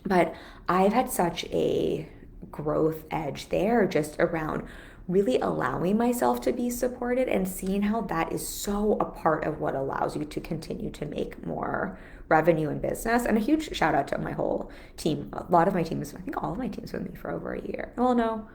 But I've had such a growth edge there just around really allowing myself to be supported and seeing how that is so a part of what allows you to continue to make more revenue in business. And a huge shout out to my whole team. A lot of my teams, I think all of my teams with me for over a year. Well, no,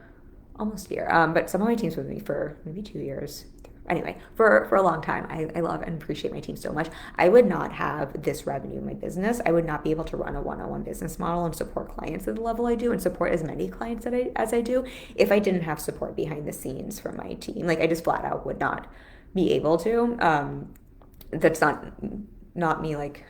almost a year. But some of my teams with me for maybe 2 years. Anyway, for a long time. I love and appreciate my team so much. I would not have this revenue in my business. I would not be able to run a one-on-one business model and support clients at the level I do and support as many clients as I do if I didn't have support behind the scenes from my team. Like I just flat out would not be able to. That's not me like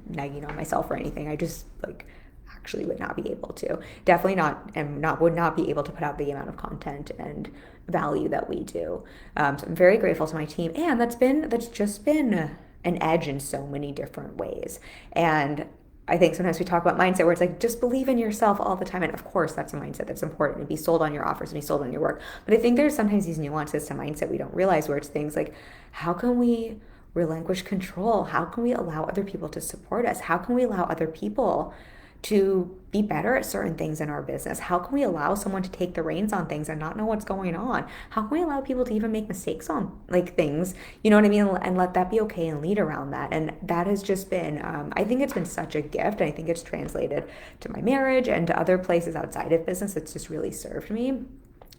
nagging on myself or anything. I just like actually would not be able to. Definitely not, and would not be able to put out the amount of content and value that we do. So I'm very grateful to my team, and that's just been an edge in so many different ways. And I think sometimes we talk about mindset where it's like, just believe in yourself all the time. And of course, that's a mindset that's important, to be sold on your offers and be sold on your work. But I think there's sometimes these nuances to mindset we don't realize, where it's things like, how can we relinquish control? How can we allow other people to support us? How can we allow other people to be better at certain things in our business? How can we allow someone to take the reins on things and not know what's going on? How can we allow people to even make mistakes on like things, you know what I mean? And let that be okay and lead around that. And that has just been, I think it's been such a gift. I think it's translated to my marriage and to other places outside of business. It's just really served me.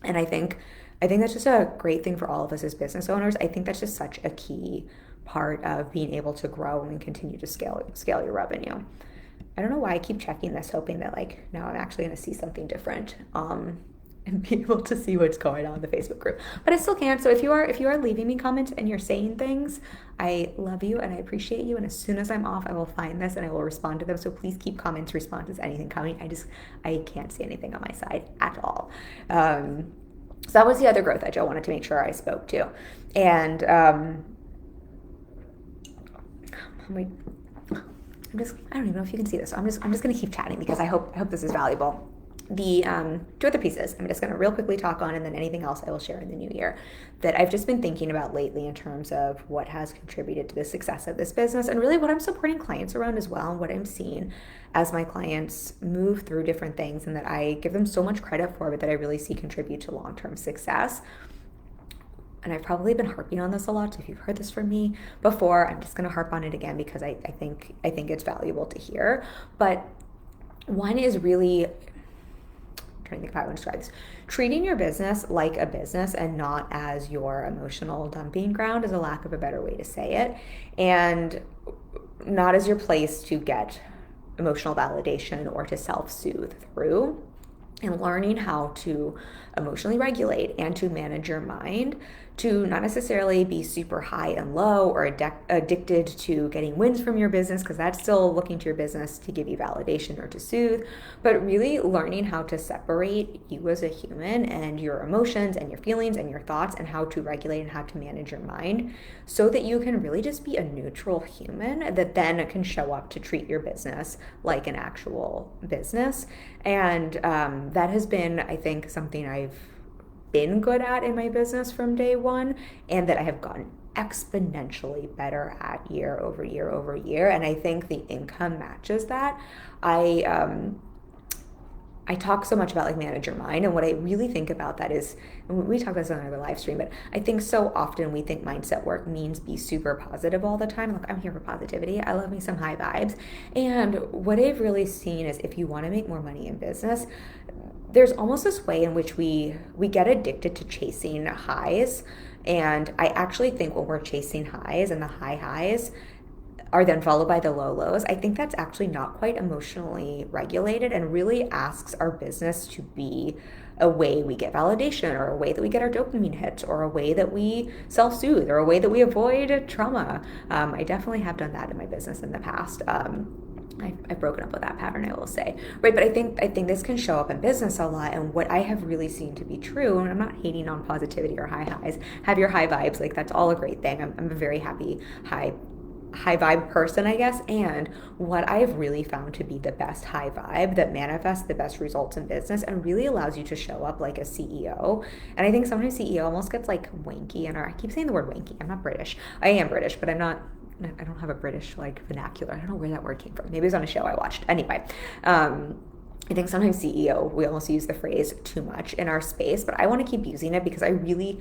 And I think that's just a great thing for all of us as business owners. I think that's just such a key part of being able to grow and continue to scale your revenue. I don't know why I keep checking this, hoping that like now I'm actually going to see something different and be able to see what's going on in the Facebook group. But I still can't. So if you are leaving me comments and you're saying things, I love you and I appreciate you. And as soon as I'm off, I will find this and I will respond to them. So please keep comments, responses, anything coming. I can't see anything on my side at all. So that was the other growth edge I wanted to make sure I spoke to. And I don't even know if you can see this. So I'm just going to keep chatting because I hope this is valuable. The two other pieces I'm just going to real quickly talk on, and then anything else I will share in the new year that I've just been thinking about lately in terms of what has contributed to the success of this business, and really what I'm supporting clients around as well, and what I'm seeing as my clients move through different things, and that I give them so much credit for, but that I really see contribute to long-term success. And I've probably been harping on this a lot, so if you've heard this from me before, I'm just going to harp on it again because I think it's valuable to hear. But one is really, I'm trying to think of how I want to describe this, treating your business like a business and not as your emotional dumping ground, is a lack of a better way to say it, and not as your place to get emotional validation or to self-soothe through. And learning how to emotionally regulate and to manage your mind, to not necessarily be super high and low or addicted to getting wins from your business, because that's still looking to your business to give you validation or to soothe, but really learning how to separate you as a human and your emotions and your feelings and your thoughts, and how to regulate and how to manage your mind so that you can really just be a neutral human that then can show up to treat your business like an actual business. And that has been, I think, something I've been good at in my business from day one, and that I have gotten exponentially better at year over year over year. And I think the income matches that. I talk so much about like manage your mind, and what I really think about that is, and we talk about this on another live stream, but I think so often we think mindset work means be super positive all the time. Look, I'm here for positivity. I love me some high vibes. And what I've really seen is, if you want to make more money in business, there's almost this way in which we get addicted to chasing highs. And I actually think when we're chasing highs and the high highs are then followed by the low lows, I think that's actually not quite emotionally regulated, and really asks our business to be a way we get validation, or a way that we get our dopamine hits, or a way that we self-soothe, or a way that we avoid trauma. I definitely have done that in my business in the past. I've broken up with that pattern, I will say, right? But I think this can show up in business a lot. And what I have really seen to be true, and I'm not hating on positivity or high highs, have your high vibes, like that's all a great thing. I'm a very happy high vibe person, I guess. And what I've really found to be the best high vibe that manifests the best results in business and really allows you to show up like a CEO. And I think sometimes CEO almost gets like wanky, and I keep saying the word wanky. I'm not British. I am British, but I don't have a British like vernacular. I don't know where that word came from. Maybe it was on a show I watched. Anyway, I think sometimes CEO, we almost use the phrase too much in our space, but I want to keep using it because I really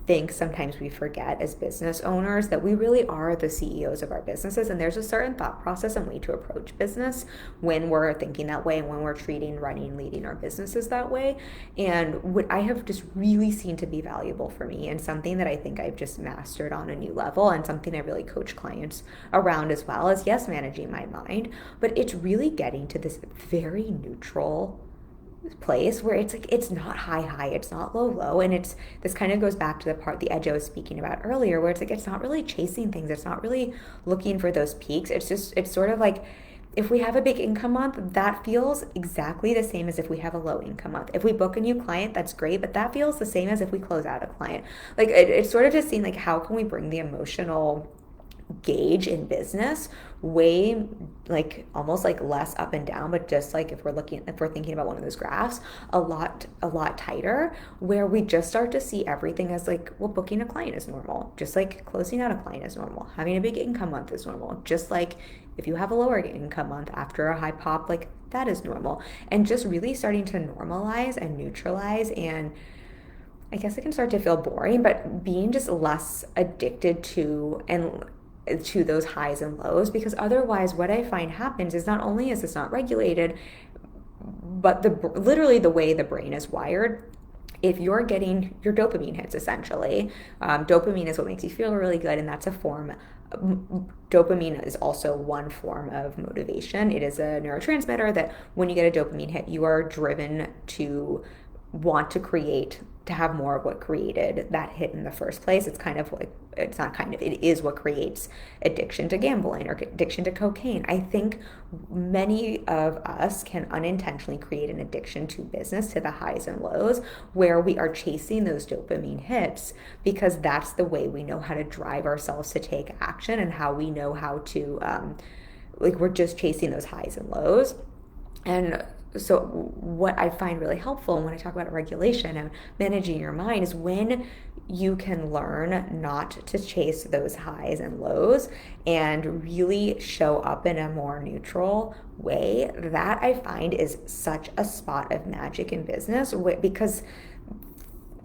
think sometimes we forget as business owners that we really are the CEOs of our businesses, and there's a certain thought process and way to approach business when we're thinking that way, and when we're treating, running, leading our businesses that way. And what I have just really seen to be valuable for me, and something that I think I've just mastered on a new level, and something I really coach clients around as well, is yes, managing my mind, but it's really getting to this very neutral place where it's like, it's not high, it's not low, and it's, this kind of goes back to the edge I was speaking about earlier, where it's like, it's not really chasing things, it's not really looking for those peaks, it's sort of like, if we have a big income month, that feels exactly the same as if we have a low income month. If we book a new client, that's great, but that feels the same as if we close out a client. Like it's sort of just seeing like, how can we bring the emotional gauge in business way, like almost like less up and down, but just like if we're thinking about one of those graphs, a lot tighter, where we just start to see everything as like, well, booking a client is normal, just like closing out a client is normal, having a big income month is normal, just like if you have a lower income month after a high pop, like that is normal. And just really starting to normalize and neutralize, and I guess it can start to feel boring, but being just less addicted to those highs and lows, because otherwise what I find happens is not only is this not regulated, but literally the way the brain is wired, if you're getting your dopamine hits, essentially, dopamine is what makes you feel really good, and that's a form. Dopamine is also one form of motivation. It is a neurotransmitter that when you get a dopamine hit, you are driven to want to create, to have more of what created that hit in the first place. It's kind of like, it's not kind of, it is what creates addiction to gambling or addiction to cocaine. I think many of us can unintentionally create an addiction to business, to the highs and lows, where we are chasing those dopamine hits because that's the way we know how to drive ourselves to take action, and how we know how to, like, we're just chasing those highs and lows. And so what I find really helpful when I talk about regulation and managing your mind is when you can learn not to chase those highs and lows and really show up in a more neutral way. That I find is such a spot of magic in business, because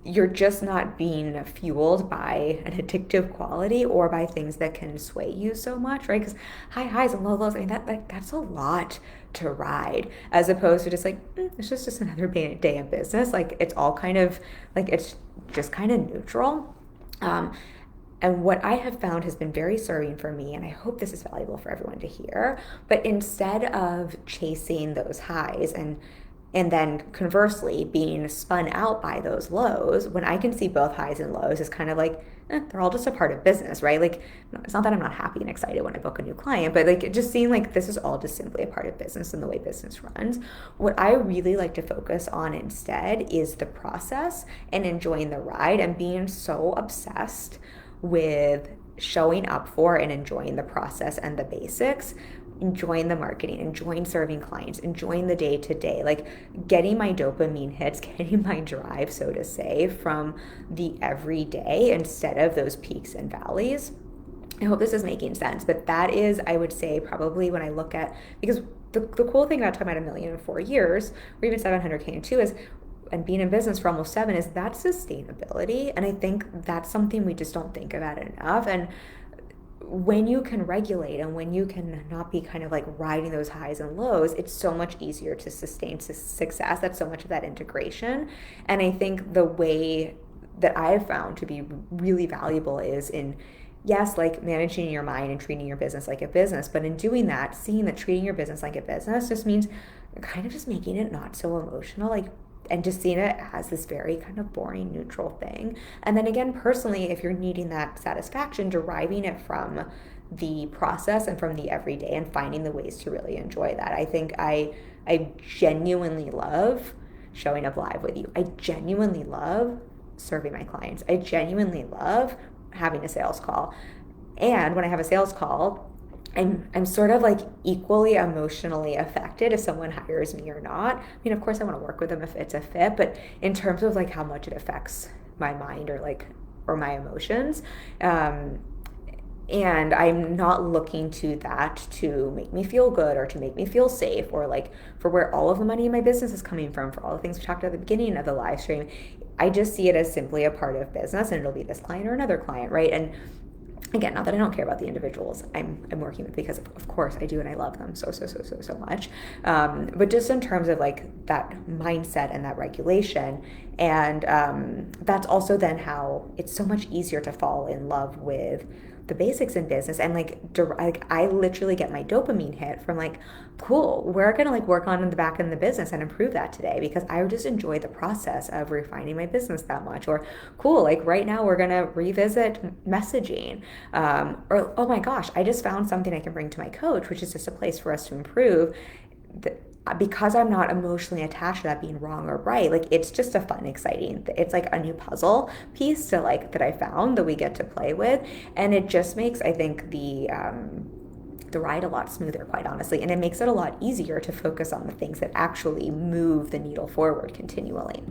you're just not being fueled by an addictive quality or by things that can sway you so much, right? Because high highs and low lows, I mean, that's a lot to ride, as opposed to just like, it's just another day in business. Like, it's all kind of like, it's just kind of neutral. And what I have found has been very serving for me, and I hope this is valuable for everyone to hear, but instead of chasing those highs and then conversely being spun out by those lows, when I can see both highs and lows is kind of like, they're all just a part of business, right? Like, it's not that I'm not happy and excited when I book a new client, but like, just seeing like this is all just simply a part of business and the way business runs. What I really like to focus on instead is the process and enjoying the ride, and being so obsessed with showing up for and enjoying the process and the basics, enjoying the marketing, enjoying serving clients, enjoying the day to day, like getting my dopamine hits, getting my drive, so to say, from the everyday instead of those peaks and valleys. I hope this is making sense, but that is, I would say, probably when I look at, because the cool thing about talking about $1 million in 4 years, or even 700K in 2, is, and being in business for almost 7, is that sustainability. And I think that's something we just don't think about enough. And when you can regulate and when you can not be kind of like riding those highs and lows, it's so much easier to sustain success. That's so much of that integration. And I think the way that I've found to be really valuable is in, yes, like managing your mind and treating your business like a business, but in doing that, seeing that treating your business like a business just means kind of just making it not so emotional, like, and just seeing it as this very kind of boring, neutral thing. And then again, personally, if you're needing that satisfaction, deriving it from the process and from the everyday and finding the ways to really enjoy that. I think I genuinely love showing up live with you. I genuinely love serving my clients. I genuinely love having a sales call. And when I have a sales call, I'm sort of like equally emotionally affected if someone hires me or not. I mean, of course I want to work with them if it's a fit, but in terms of like how much it affects my mind or my emotions, and I'm not looking to that to make me feel good or to make me feel safe, or like for where all of the money in my business is coming from, for all the things we talked about at the beginning of the live stream. I just see it as simply a part of business, and it'll be this client or another client, right? And again, not that I don't care about the individuals I'm working with, because of course I do, and I love them so much. But just in terms of like that mindset and that regulation, and that's also then how it's so much easier to fall in love with the basics in business. And like I literally get my dopamine hit from like, cool, we're gonna like work on in the back end of the business and improve that today, because I just enjoy the process of refining my business that much. Or cool, like right now we're gonna revisit messaging, or oh my gosh, I just found something I can bring to my coach, which is just a place for us to improve. because I'm not emotionally attached to that being wrong or right, like it's just a fun, exciting, it's like a new puzzle piece to like that I found that we get to play with. And it just makes, I think, the ride a lot smoother, quite honestly. And it makes it a lot easier to focus on the things that actually move the needle forward continually.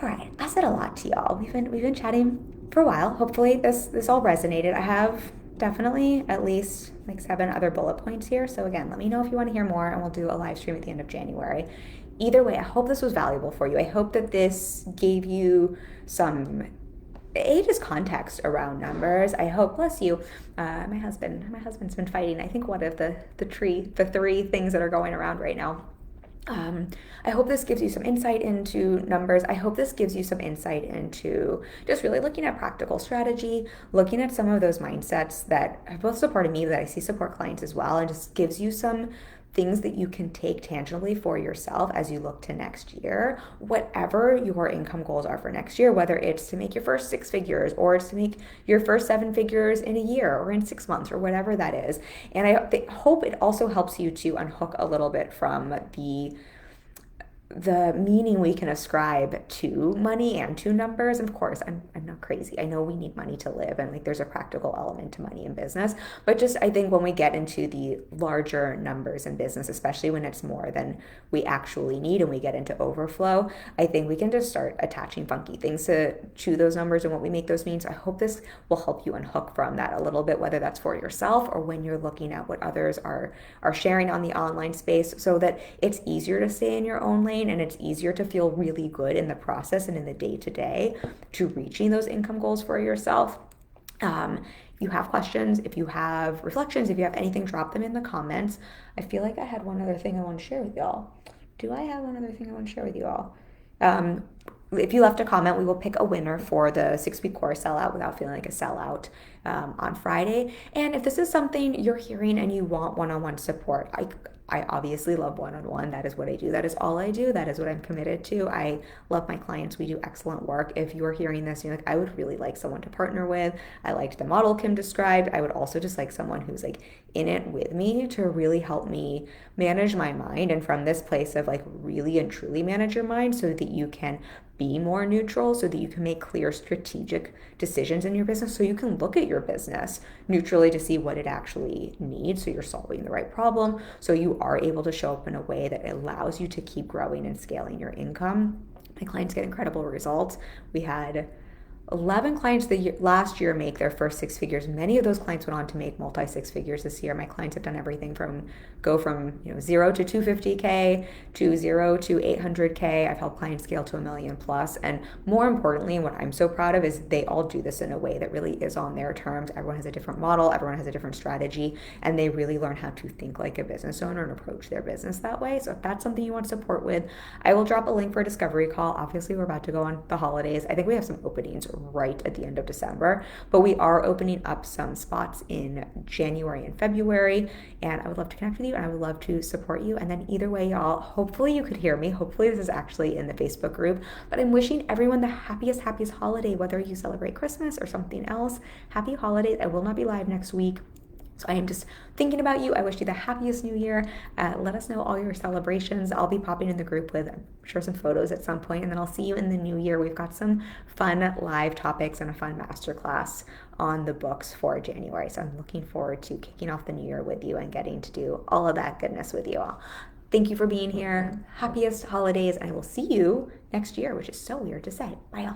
All right, I said a lot to y'all. We've been chatting for a while. Hopefully this all resonated. I have definitely at least like 7 other bullet points here. So again, let me know if you want to hear more, and we'll do a live stream at the end of January. Either way, I hope this was valuable for you. I hope that this gave you some just context around numbers. I hope, bless you, my husband's been fighting, I think, one of the three things that are going around right now. I hope this gives you some insight into numbers. I hope this gives you some insight into just really looking at practical strategy, looking at some of those mindsets that have both supported me, that I see support clients as well, and just gives you some things that you can take tangibly for yourself as you look to next year, whatever your income goals are for next year, whether it's to make your first 6 figures or it's to make your first 7 figures in a year or in 6 months or whatever that is. And I hope it also helps you to unhook a little bit from the meaning we can ascribe to money and to numbers. Of course, I'm not crazy. I know we need money to live, and like there's a practical element to money in business. But just I think when we get into the larger numbers in business, especially when it's more than we actually need and we get into overflow, I think we can just start attaching funky things to those numbers and what we make those mean. So I hope this will help you unhook from that a little bit, whether that's for yourself or when you're looking at what others are sharing on the online space, so that it's easier to stay in your own lane and it's easier to feel really good in the process and in the day-to-day to reaching those income goals for yourself. If you have questions, if you have reflections, if you have anything, drop them in the comments. I feel like I had one other thing I want to share with y'all. Do I have one other thing I want to share with you all? If you left a comment, we will pick a winner for the 6-week course sellout without feeling like a sellout on Friday. And if this is something you're hearing and you want one-on-one support, I obviously love one-on-one. That is what I do. That is all I do. That is what I'm committed to. I love my clients. We do excellent work. If you're hearing this and you're like, I would really like someone to partner with, I liked the model Kim described. I would also just like someone who's like in it with me to really help me manage my mind, and from this place of like really and truly manage your mind so that you can be more neutral, so that you can make clear strategic decisions in your business, so you can look at your business neutrally to see what it actually needs, so you're solving the right problem, so you are able to show up in a way that allows you to keep growing and scaling your income. My clients get incredible results. We had 11 clients last year make their first 6 figures. Many of those clients went on to make multi 6 figures this year. My clients have done everything from 0 to 250K to 0 to 800K. I've helped clients scale to $1 million plus. And more importantly, what I'm so proud of is they all do this in a way that really is on their terms. Everyone has a different model, everyone has a different strategy, and they really learn how to think like a business owner and approach their business that way. So if that's something you want support with, I will drop a link for a discovery call. Obviously, we're about to go on the holidays. I think we have some openings right at the end of December, but we are opening up some spots in January and February, and I would love to connect with you and I would love to support you. And then either way, y'all, hopefully you could hear me. Hopefully this is actually in the Facebook group, but I'm wishing everyone the happiest holiday, whether you celebrate Christmas or something else. Happy holidays. I will not be live next week, so I am just thinking about you. I wish you the happiest new year. Let us know all your celebrations. I'll be popping in the group with, I'm sure, some photos at some point, and then I'll see you in the new year. We've got some fun live topics and a fun masterclass on the books for January. So I'm looking forward to kicking off the new year with you and getting to do all of that goodness with you all. Thank you for being here. Happiest holidays, and I will see you next year, which is so weird to say. Bye, y'all.